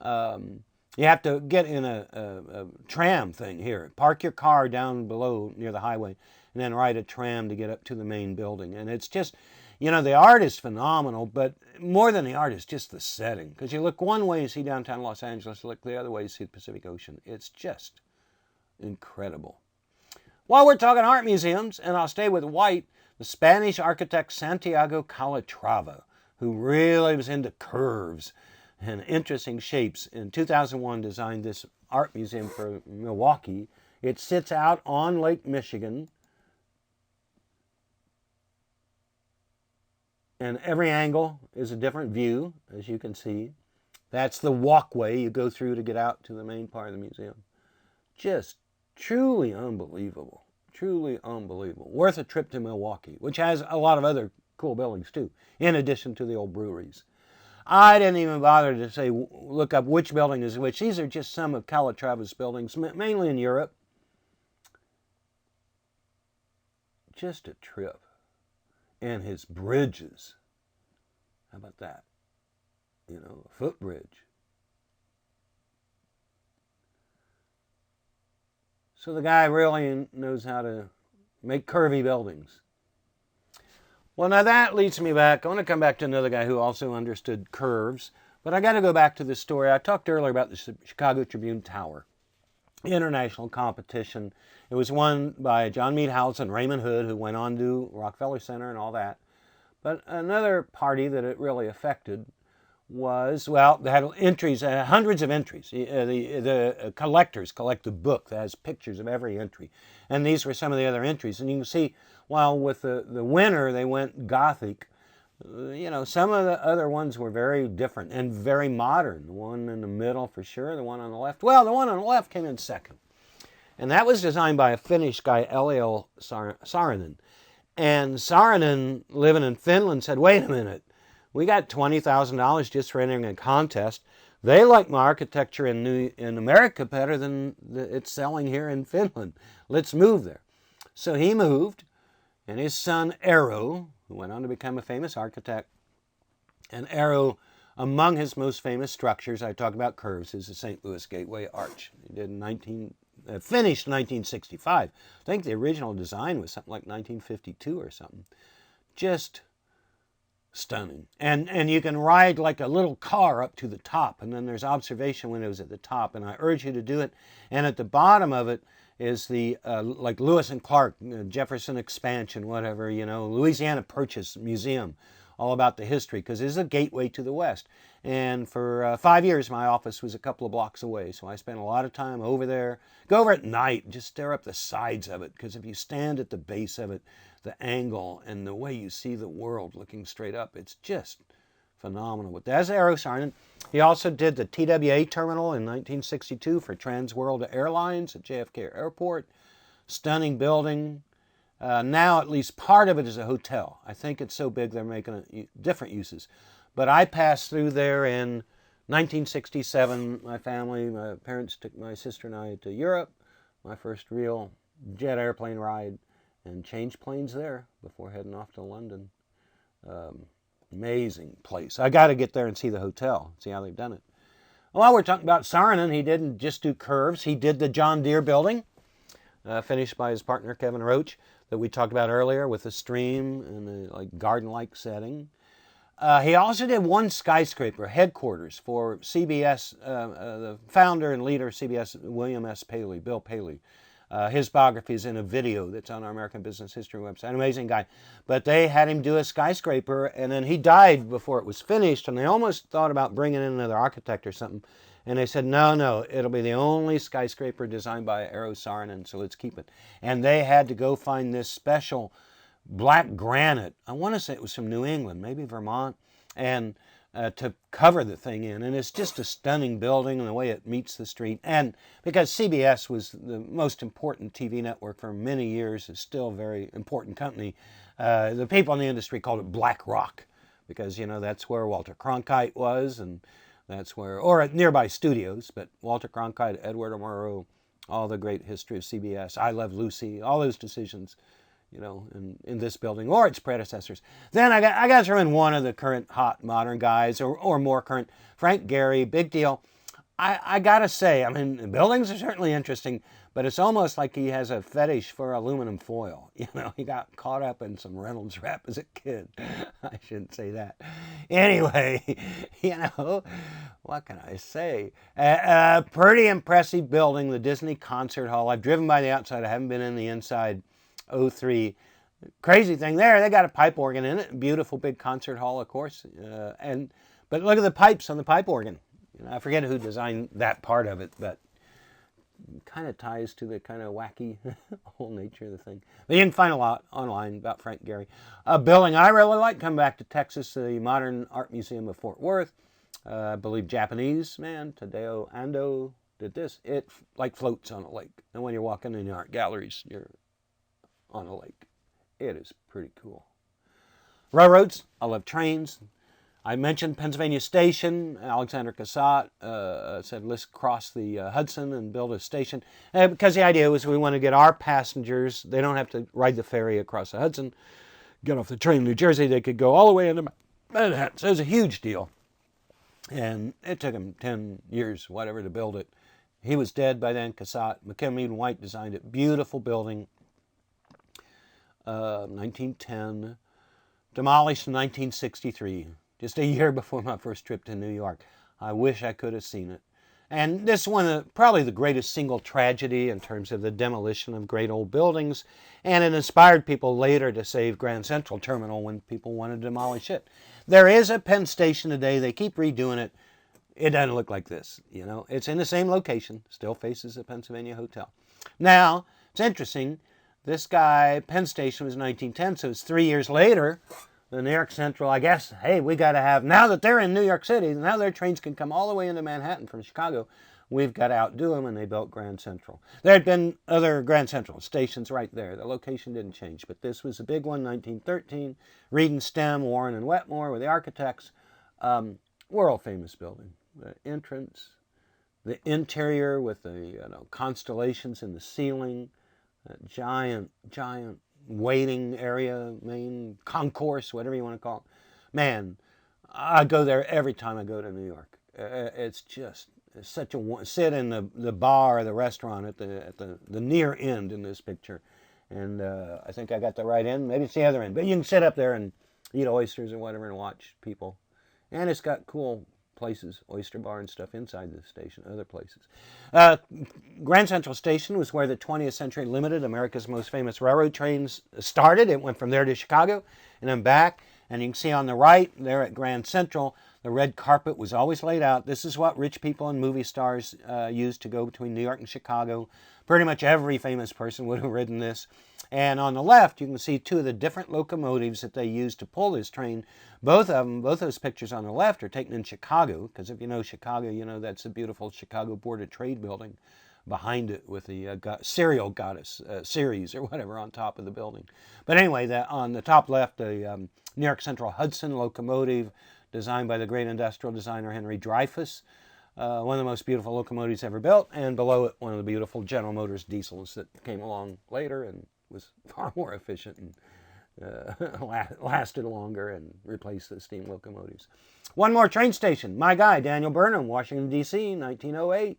You have to get in a tram thing here. Park your car down below near the highway and then ride a tram to get up to the main building. And it's just, the art is phenomenal, but more than the art is just the setting. Because you look one way, you see downtown Los Angeles, you look the other way, you see the Pacific Ocean. It's just incredible. While we're talking art museums, and I'll stay with white, the Spanish architect Santiago Calatrava, who really was into curves and interesting shapes, in 2001 designed this art museum for Milwaukee. It sits out on Lake Michigan, and every angle is a different view, as you can see. That's the walkway you go through to get out to the main part of the museum. Just truly unbelievable. Truly unbelievable. Worth a trip to Milwaukee, which has a lot of other cool buildings too, in addition to the old breweries. I didn't even bother to look up which building is which. These are just some of Calatrava's buildings, mainly in Europe. Just a trip. And his bridges. How about that? A footbridge. So the guy really knows how to make curvy buildings. Well, now that leads me back. I want to come back to another guy who also understood curves. But I got to go back to this story. I talked earlier about the Chicago Tribune Tower, international competition. It was won by John Meadhouse and Raymond Hood, who went on to Rockefeller Center and all that. But another party that it really affected was, well, they had entries, hundreds of entries. The collectors collect the book that has pictures of every entry. And these were some of the other entries. And you can see, while with the winner, they went Gothic, some of the other ones were very different and very modern. The one in the middle for sure, the one on the left. Well, the one on the left came in second. And that was designed by a Finnish guy, L.L. Saarinen. And Saarinen, living in Finland, said, wait a minute, we got $20,000 just for entering a contest. They like my architecture in America better than it's selling here in Finland. Let's move there. So he moved, and his son, Eero, who went on to become a famous architect, and Eero, among his most famous structures, I talk about curves, is the St. Louis Gateway Arch. He did finished in 1965. I think the original design was something like 1952 or something. Just stunning. And you can ride like a little car up to the top, and then there's observation windows at the top, and I urge you to do it. And at the bottom of it is the, like Lewis and Clark, Jefferson Expansion, whatever, Louisiana Purchase Museum, all about the history, because it's a gateway to the West. And for 5 years, my office was a couple of blocks away, so I spent a lot of time over there. Go over at night, just stare up the sides of it, because if you stand at the base of it, the angle and the way you see the world looking straight up, it's just phenomenal. But that's Eero Saarinen. He also did the TWA terminal in 1962 for Trans World Airlines at JFK Airport. Stunning building. Now at least part of it is a hotel. I think it's so big they're making different uses. But I passed through there in 1967. My family, my parents took my sister and I to Europe. My first real jet airplane ride, and changed planes there before heading off to London. Amazing place. I got to get there and see the hotel, see how they've done it. While we're talking about Saarinen, he didn't just do curves. He did the John Deere building, finished by his partner Kevin Roach, that we talked about earlier with the stream and the garden-like setting. He also did one skyscraper, headquarters for CBS, the founder and leader of CBS, William S. Paley, Bill Paley. His biography is in a video that's on our American Business History website. Amazing guy. But they had him do a skyscraper, and then he died before it was finished, and they almost thought about bringing in another architect or something. And they said, no, it'll be the only skyscraper designed by Eero Saarinen, so let's keep it. And they had to go find this special black granite. I want to say it was from New England, maybe Vermont, and to cover the thing in. And it's just a stunning building and the way it meets the street. And because CBS was the most important TV network for many years, it's still a very important company, the people in the industry called it Black Rock, because, that's where Walter Cronkite was, and that's where, or at nearby studios, but Walter Cronkite, Edward R. Murrow, all the great history of CBS, I Love Lucy, all those decisions, in this building or its predecessors. Then I got to throw in one of the current hot modern guys, or more current, Frank Gehry, big deal. I got to say, the buildings are certainly interesting, but it's almost like he has a fetish for aluminum foil. He got caught up in some Reynolds wrap as a kid. I shouldn't say that. Anyway, what can I say? A pretty impressive building, the Disney Concert Hall. I've driven by the outside. I haven't been in the inside. 03. Crazy thing there, they got a pipe organ in it. Beautiful big concert hall, of course. But look at the pipes on the pipe organ. I forget who designed that part of it, but kind of ties to the kind of wacky whole nature of the thing. But you can find a lot online about Frank Gehry. A building I really like, come back to Texas, the Modern Art Museum of Fort Worth. I believe Japanese man, Tadao Ando, did this. It floats on a lake. And when you're walking in the art galleries, you're on a lake. It is pretty cool. Railroads, I love trains. I mentioned Pennsylvania Station. Alexander Cassatt said, let's cross the Hudson and build a station. Because the idea was we want to get our passengers, they don't have to ride the ferry across the Hudson, get off the train in New Jersey, they could go all the way into Manhattan. So it was a huge deal. And it took him 10 years, whatever, to build it. He was dead by then, Cassatt. McKim White designed it. Beautiful building. 1910, demolished in 1963. just a year before my first trip to New York. I wish I could have seen it. And this is one of probably the greatest single tragedy in terms of the demolition of great old buildings, and it inspired people later to save Grand Central Terminal when people wanted to demolish it. There is a Penn Station today. They keep redoing it. It doesn't look like this, you know. It's in the same location, still faces the Pennsylvania Hotel. Now, it's interesting. This guy, Penn Station, was 1910, so it's 3 years later. The New York Central, I guess, hey, we got to have, now that they're in New York City, now their trains can come all the way into Manhattan from Chicago, we've got to outdo them, and they built Grand Central. There had been other Grand Central stations right there. The location didn't change, but this was a big one, 1913. Reed and Stem, Warren and Wetmore were the architects. World-famous building. The entrance, the interior with the constellations in the ceiling, giant waiting area, main concourse, whatever you want to call it. Man, I go there every time I go to New York. It's just such a sit in the bar or the restaurant at the near end in this picture, and I think I got the right end. Maybe it's the other end, but you can sit up there and eat oysters or whatever and watch people. And it's got cool places, oyster bar and stuff inside the station, other places. Grand Central Station was where the 20th Century Limited, America's most famous railroad trains, started. It went from there to Chicago and then back. And you can see on the right there at Grand Central, the red carpet was always laid out. This is what rich people and movie stars used to go between New York and Chicago. Pretty much every famous person would have ridden this. And on the left, you can see two of the different locomotives that they used to pull this train. Both of them, both those pictures on the left are taken in Chicago, because if you know Chicago, you know that's the beautiful Chicago Board of Trade building behind it with the cereal goddess, Ceres or whatever, on top of the building. But anyway, on the top left, the New York Central Hudson locomotive, designed by the great industrial designer Henry Dreyfuss. One of the most beautiful locomotives ever built, and below it, one of the beautiful General Motors diesels that came along later and was far more efficient and lasted longer and replaced the steam locomotives. One more train station. My guy, Daniel Burnham, Washington, D.C., 1908.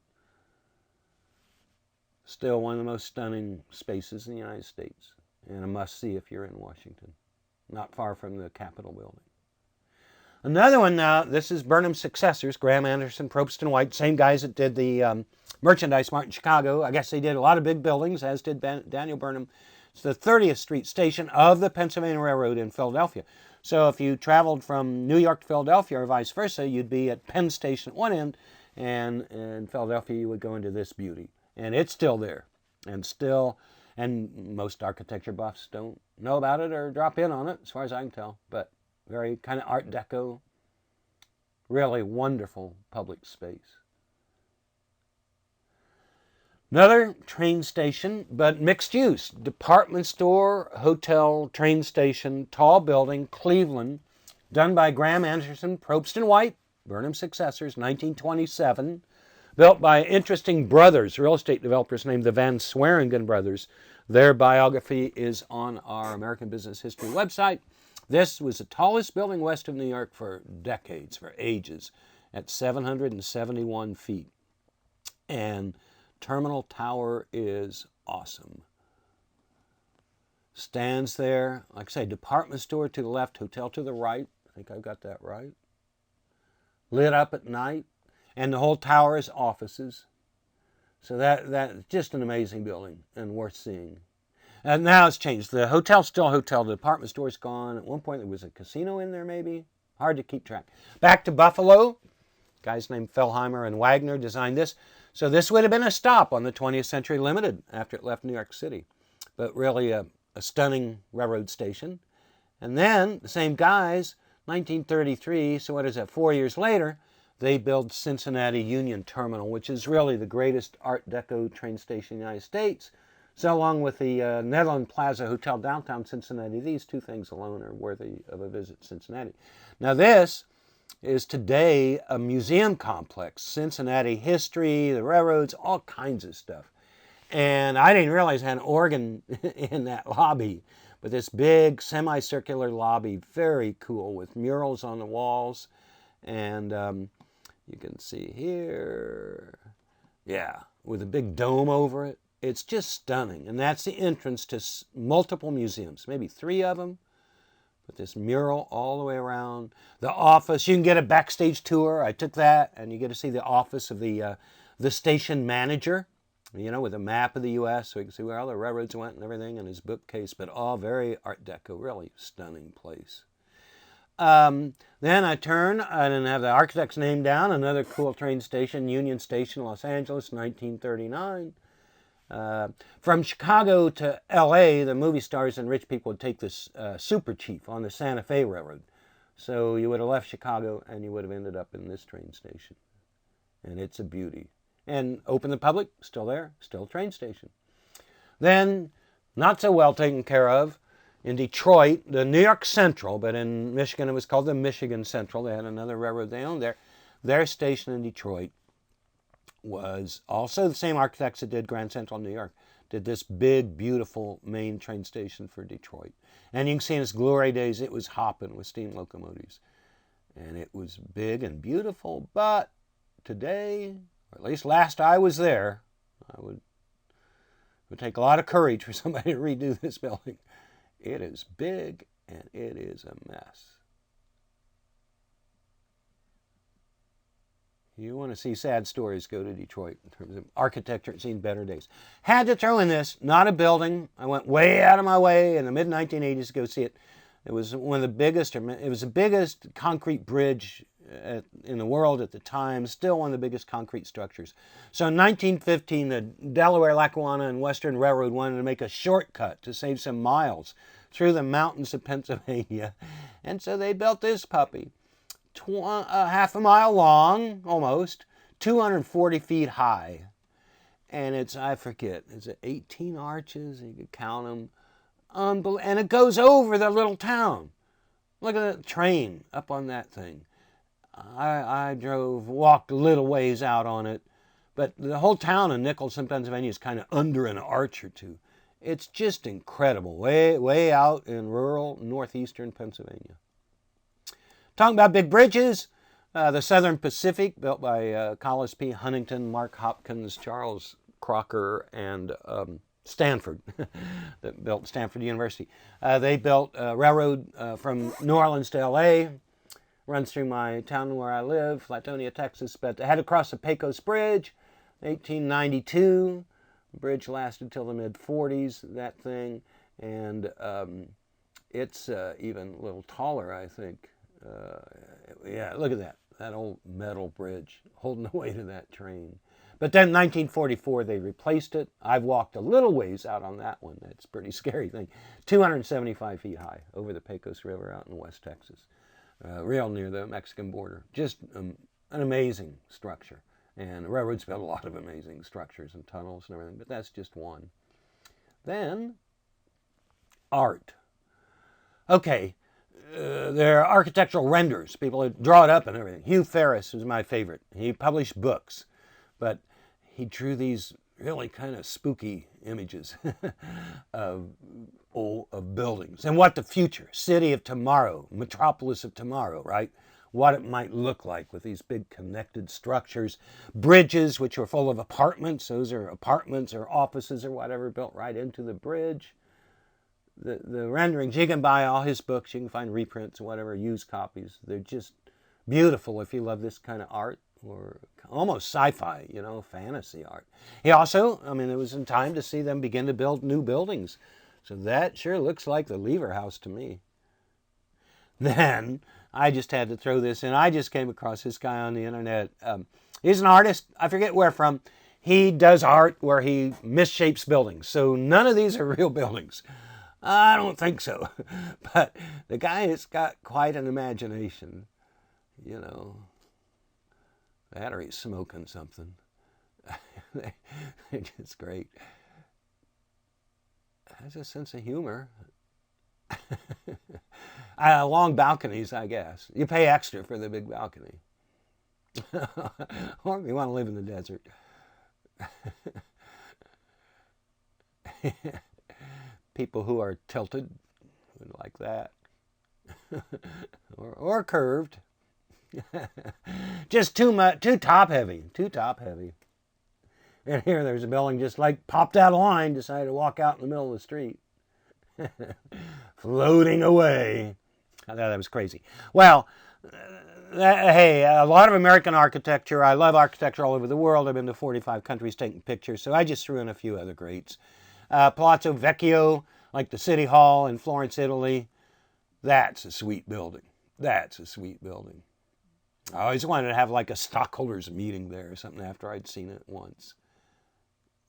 Still one of the most stunning spaces in the United States, and a must-see if you're in Washington, not far from the Capitol building. Another one now, this is Burnham's successors, Graham Anderson, Probst and White, same guys that did the Merchandise Mart in Chicago. I guess they did a lot of big buildings, as did Daniel Burnham. It's the 30th Street station of the Pennsylvania Railroad in Philadelphia. So if you traveled from New York to Philadelphia or vice versa, you'd be at Penn Station at one end, and in Philadelphia you would go into this beauty. And it's still there, and most architecture buffs don't know about it or drop in on it, as far as I can tell, but very kind of Art Deco, really wonderful public space. Another train station, but mixed use. Department store, hotel, train station, tall building, Cleveland, done by Graham Anderson, Probst and White, Burnham's successors, 1927. Built by interesting brothers, real estate developers named the Van Sweringen brothers. Their biography is on our American Business History website. This was the tallest building west of New York for decades, for ages, at 771 feet. And Terminal Tower is awesome. Stands there, like I say, department store to the left, hotel to the right. I think I've got that right. Lit up at night. And the whole tower is offices. So that's just an amazing building and worth seeing. And now it's changed. The hotel's still a hotel. The department store's gone. At one point there was a casino in there maybe. Hard to keep track. Back to Buffalo. Guys named Fellheimer and Wagner designed this. So this would have been a stop on the 20th Century Limited after it left New York City. But really a stunning railroad station. And then the same guys, 1933, so what is that, 4 years later, they build Cincinnati Union Terminal, which is really the greatest Art Deco train station in the United States. So along with the Netherland Plaza Hotel downtown Cincinnati, these two things alone are worthy of a visit to Cincinnati. Now this is today a museum complex. Cincinnati history, the railroads, all kinds of stuff. And I didn't realize I had an organ in that lobby. But this big semicircular lobby, very cool, with murals on the walls. And you can see here, yeah, with a big dome over it. It's just stunning. And that's the entrance to multiple museums, maybe 3 of them. with this mural all the way around. The office, you can get a backstage tour. I took that, and you get to see the office of the station manager, you know, with a map of the U.S. so you can see where all the railroads went and everything, and his bookcase, but all very Art Deco, really stunning place. Then I turn, I didn't have the architect's name down, another cool train station, Union Station, Los Angeles, 1939. From Chicago to L.A., the movie stars and rich people would take this Super Chief on the Santa Fe Railroad. So you would have left Chicago and you would have ended up in this train station. And it's a beauty. And open to the public, still there, still a train station. Then, not so well taken care of, in Detroit, the New York Central, but in Michigan it was called the Michigan Central. They had another railroad they owned there. Their station in Detroit was also the same architects that did Grand Central New York, did this big, beautiful main train station for Detroit. And you can see in its glory days, it was hopping with steam locomotives. And it was big and beautiful, but today, or at least last I was there, it would take a lot of courage for somebody to redo this building. It is big and it is a mess. You want to see sad stories, go to Detroit in terms of architecture. It's seen better days. Had to throw in this, not a building. I went way out of my way in the mid-1980s to go see it. It was one of the biggest, it was the biggest concrete bridge in the world at the time, still one of the biggest concrete structures. So in 1915, the Delaware, Lackawanna, and Western Railroad wanted to make a shortcut to save some miles through the mountains of Pennsylvania. And so they built this puppy. Half a mile long, almost, 240 feet high. And it's, I forget, is it 18 arches? You could count them. And it goes over the little town. Look at the train up on that thing. I walked a little ways out on it, but the whole town of Nicholson, Pennsylvania is kind of under an arch or two. It's just incredible, way out in rural northeastern Pennsylvania. Talking about big bridges, the Southern Pacific, built by Collis P. Huntington, Mark Hopkins, Charles Crocker, and Stanford, that built Stanford University. They built a railroad from New Orleans to L.A., runs through my town where I live, Latonia, Texas, but they had to cross the Pecos Bridge, 1892. The bridge lasted till the mid-40s, that thing, and it's even a little taller, I think. Yeah, look at that old metal bridge holding the weight of that train. But then 1944, they replaced it. I've walked a little ways out on that one. That's a pretty scary thing. 275 feet high over the Pecos River out in West Texas. Real near the Mexican border. Just an amazing structure. And the railroads built a lot of amazing structures and tunnels and everything, but that's just one. Then, art. Okay, there are architectural renders. People who draw it up and everything. Hugh Ferris was my favorite. He published books, but he drew these really kind of spooky images of buildings and what the future, city of tomorrow, metropolis of tomorrow, right? What it might look like with these big connected structures, bridges which are full of apartments. Those are apartments or offices or whatever built right into the bridge. The renderings, you can buy all his books, you can find reprints or whatever, used copies. They're just beautiful if you love this kind of art, or almost sci-fi, you know, fantasy art. He also, I mean, it was in time to see them begin to build new buildings. So that sure looks like the Lever House to me. Then, I just had to throw this in. I just came across this guy on the internet. He's an artist, I forget where from. He does art where he misshapes buildings. So none of these are real buildings. I don't think so. But the guy has got quite an imagination. You know, that or he's smoking something. It's great. Has a sense of humor. Long balconies, I guess. You pay extra for the big balcony. Or if you want to live in the desert. People who are tilted would like that. or curved. Just too top heavy. Too top heavy. And here there's a building just like popped out of line, decided to walk out in the middle of the street. Floating away. I thought that was crazy. Well, hey, a lot of American architecture. I love architecture all over the world. I've been to 45 countries taking pictures, so I just threw in a few other greats. Palazzo Vecchio, like the City Hall in Florence, Italy. That's a sweet building. That's a sweet building. I always wanted to have like a stockholders meeting there or something after I'd seen it once.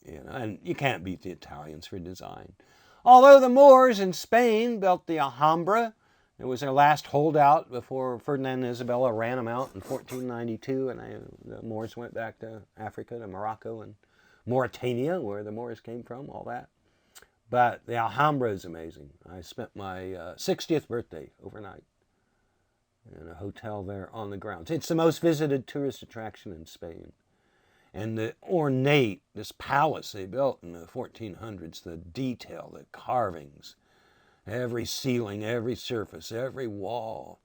You know, and you can't beat the Italians for design. Although the Moors in Spain built the Alhambra, it was their last holdout before Ferdinand and Isabella ran them out in 1492, and the Moors went back to Africa, to Morocco and Mauritania, where the Moors came from, all that. But the Alhambra is amazing. I spent my 60th birthday overnight in a hotel there on the grounds. It's the most visited tourist attraction in Spain. And the ornate, this palace they built in the 1400s, the detail, the carvings, every ceiling, every surface, every wall,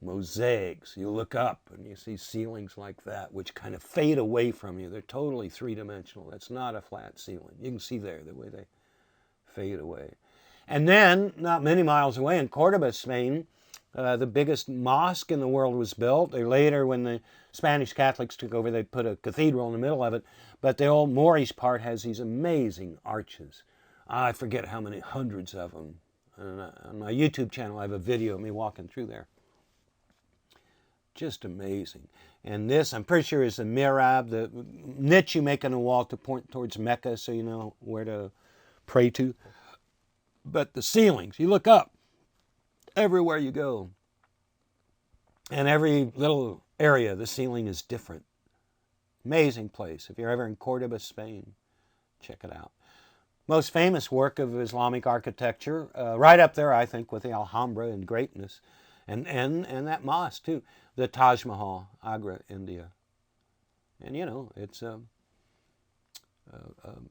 mosaics. You look up and you see ceilings like that, which kind of fade away from you. They're totally three-dimensional. That's not a flat ceiling. You can see there the way they fade away. And then, not many miles away in Cordoba, Spain, the biggest mosque in the world was built. They later, when the Spanish Catholics took over, they put a cathedral in the middle of it. But the old Moorish part has these amazing arches. I forget how many hundreds of them. And on my YouTube channel, I have a video of me walking through there. Just amazing. And this, I'm pretty sure, is the mihrab, the niche you make on the wall to point towards Mecca so you know where to pray to. But the ceilings, you look up, everywhere you go. And every little area, the ceiling is different. Amazing place. If you're ever in Cordoba, Spain, check it out. Most famous work of Islamic architecture, right up there, I think, with the Alhambra in greatness, and that mosque, too. The Taj Mahal, Agra, India. And, you know, it's a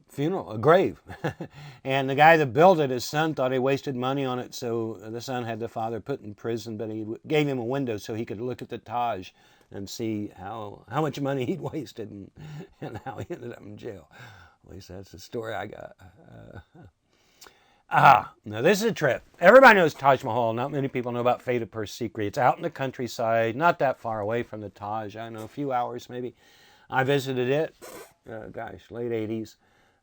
funeral, a grave. And the guy that built it, his son thought he wasted money on it, so the son had the father put in prison, but he gave him a window so he could look at the Taj and see how much money he'd wasted and how he ended up in jail. At least that's the story I got. Now this is a trip. Everybody knows Taj Mahal. Not many people know about Fata per Sikri. It's out in the countryside, not that far away from the Taj. I don't know, a few hours maybe. I visited it, late 80s.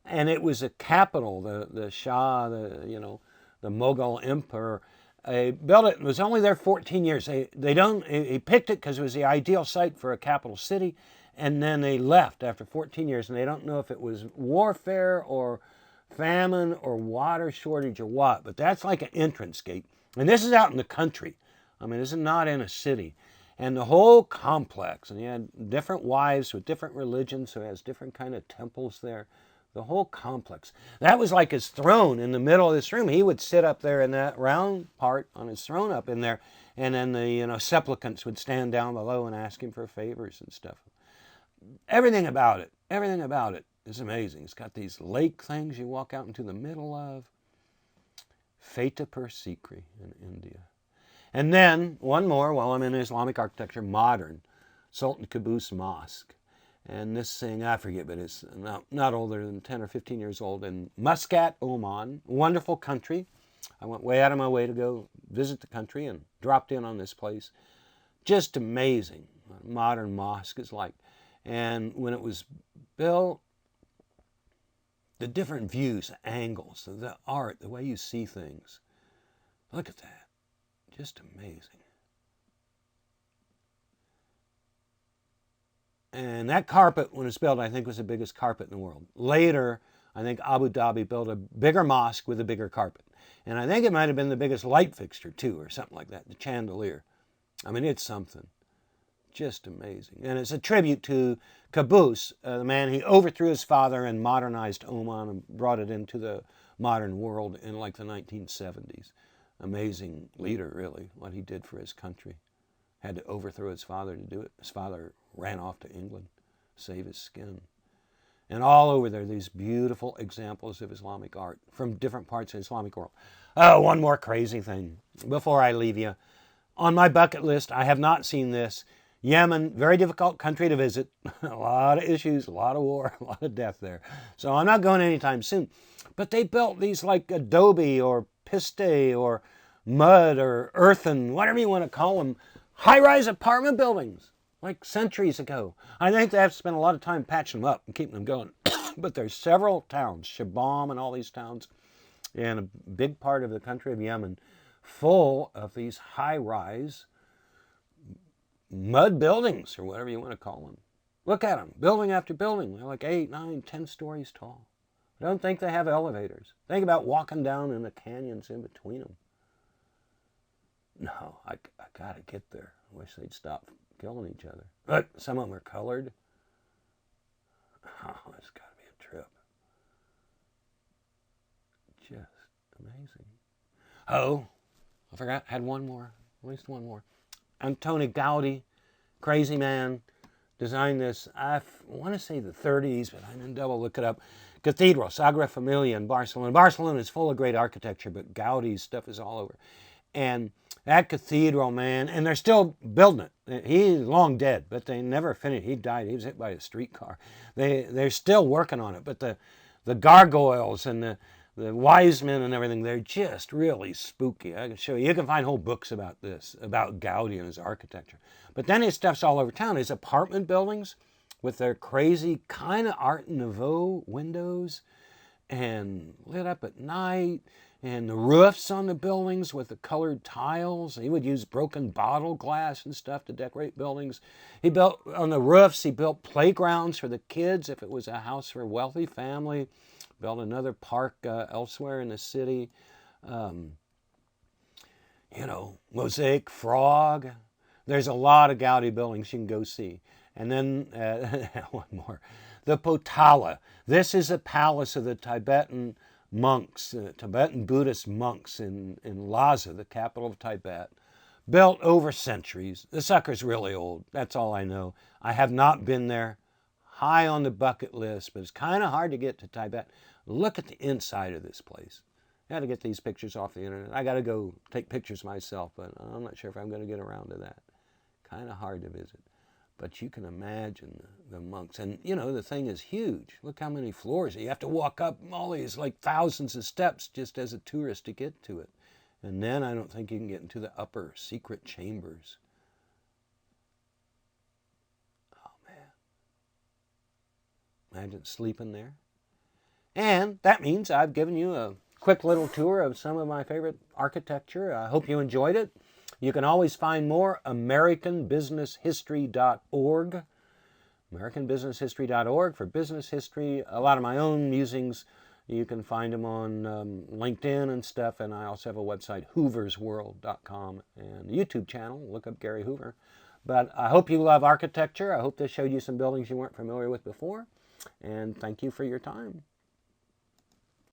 And it was a capital, the Shah, the Mughal emperor. Built it, and was only there 14 years. He picked it because it was the ideal site for a capital city. And then they left after 14 years, and they don't know if it was warfare or famine or water shortage or what, but that's like an entrance gate. And this is out in the country. I mean, this is not in a city. And the whole complex, and he had different wives with different religions, so he has different kind of temples there. The whole complex. That was like his throne in the middle of this room. He would sit up there in that round part on his throne up in there, and then the supplicants would stand down below and ask him for favors and stuff. Everything about it is amazing. It's got these lake things you walk out into the middle of. Fata per Sikri in India. And then, one more while I'm in Islamic architecture, modern. Sultan Qaboos Mosque. And this thing, I forget, but it's not older than 10 or 15 years old. In Muscat, Oman. Wonderful country. I went way out of my way to go visit the country and dropped in on this place. Just amazing what a modern mosque is like. And when it was built, the different views, the angles, the art, the way you see things. Look at that. Just amazing. And that carpet, when it was built, I think was the biggest carpet in the world. Later, I think Abu Dhabi built a bigger mosque with a bigger carpet. And I think it might have been the biggest light fixture, too, or something like that, the chandelier. I mean, it's something. Just amazing. And it's a tribute to Qaboos, the man, he overthrew his father and modernized Oman and brought it into the modern world in like the 1970s. Amazing leader, really, what he did for his country. Had to overthrow his father to do it. His father ran off to England, save his skin. And all over there, these beautiful examples of Islamic art from different parts of the Islamic world. Oh, one more crazy thing before I leave you. On my bucket list, I have not seen this. Yemen, very difficult country to visit. A lot of issues, a lot of war, a lot of death there. So I'm not going anytime soon. But they built these like adobe or piste or mud or earthen, whatever you want to call them, high-rise apartment buildings like centuries ago. I think they have to spend a lot of time patching them up and keeping them going. But there's several towns, Shabam and all these towns, and a big part of the country of Yemen, full of these high-rise mud buildings, or whatever you want to call them. Look at them, building after building. They're like 8, 9, 10 stories tall. I don't think they have elevators. Think about walking down in the canyons in between them. No, I got to get there. I wish they'd stop killing each other. Look, some of them are colored. Oh, it's got to be a trip. Just amazing. Oh, I forgot, had one more, at least one more. Antoni Gaudi, crazy man, designed this, I want to say the 30s, but I didn't double look it up. Cathedral, Sagrada Familia in Barcelona. Barcelona is full of great architecture, but Gaudi's stuff is all over. And that cathedral, man, and they're still building it. He's long dead, but they never finished. He died. He was hit by a streetcar. They're still working on it, but the gargoyles and the wise men and everything, they're just really spooky. I can show you. You can find whole books about this, about Gaudi and his architecture. But then his stuff's all over town. His apartment buildings with their crazy kind of Art Nouveau windows and lit up at night, and the roofs on the buildings with the colored tiles. He would use broken bottle glass and stuff to decorate buildings. He built, on the roofs, he built playgrounds for the kids if it was a house for a wealthy family. Built another park elsewhere in the city. Mosaic Frog. There's a lot of Gaudi buildings you can go see. And then, one more, the Potala. This is a palace of the Tibetan monks, Tibetan Buddhist monks in Lhasa, the capital of Tibet. Built over centuries. The sucker's really old. That's all I know. I have not been there. High on the bucket list, but it's kind of hard to get to Tibet. Look at the inside of this place. I got to get these pictures off the internet. I got to go take pictures myself, but I'm not sure if I'm going to get around to that. Kind of hard to visit. But you can imagine the monks. And, the thing is huge. Look how many floors. You have to walk up all these, like, thousands of steps just as a tourist to get to it. And then I don't think you can get into the upper secret chambers. Oh, man. Imagine sleeping there. And that means I've given you a quick little tour of some of my favorite architecture. I hope you enjoyed it. You can always find more AmericanBusinessHistory.org. AmericanBusinessHistory.org for business history. A lot of my own musings, you can find them on LinkedIn and stuff. And I also have a website, hooversworld.com, and a YouTube channel. Look up Gary Hoover. But I hope you love architecture. I hope this showed you some buildings you weren't familiar with before. And thank you for your time.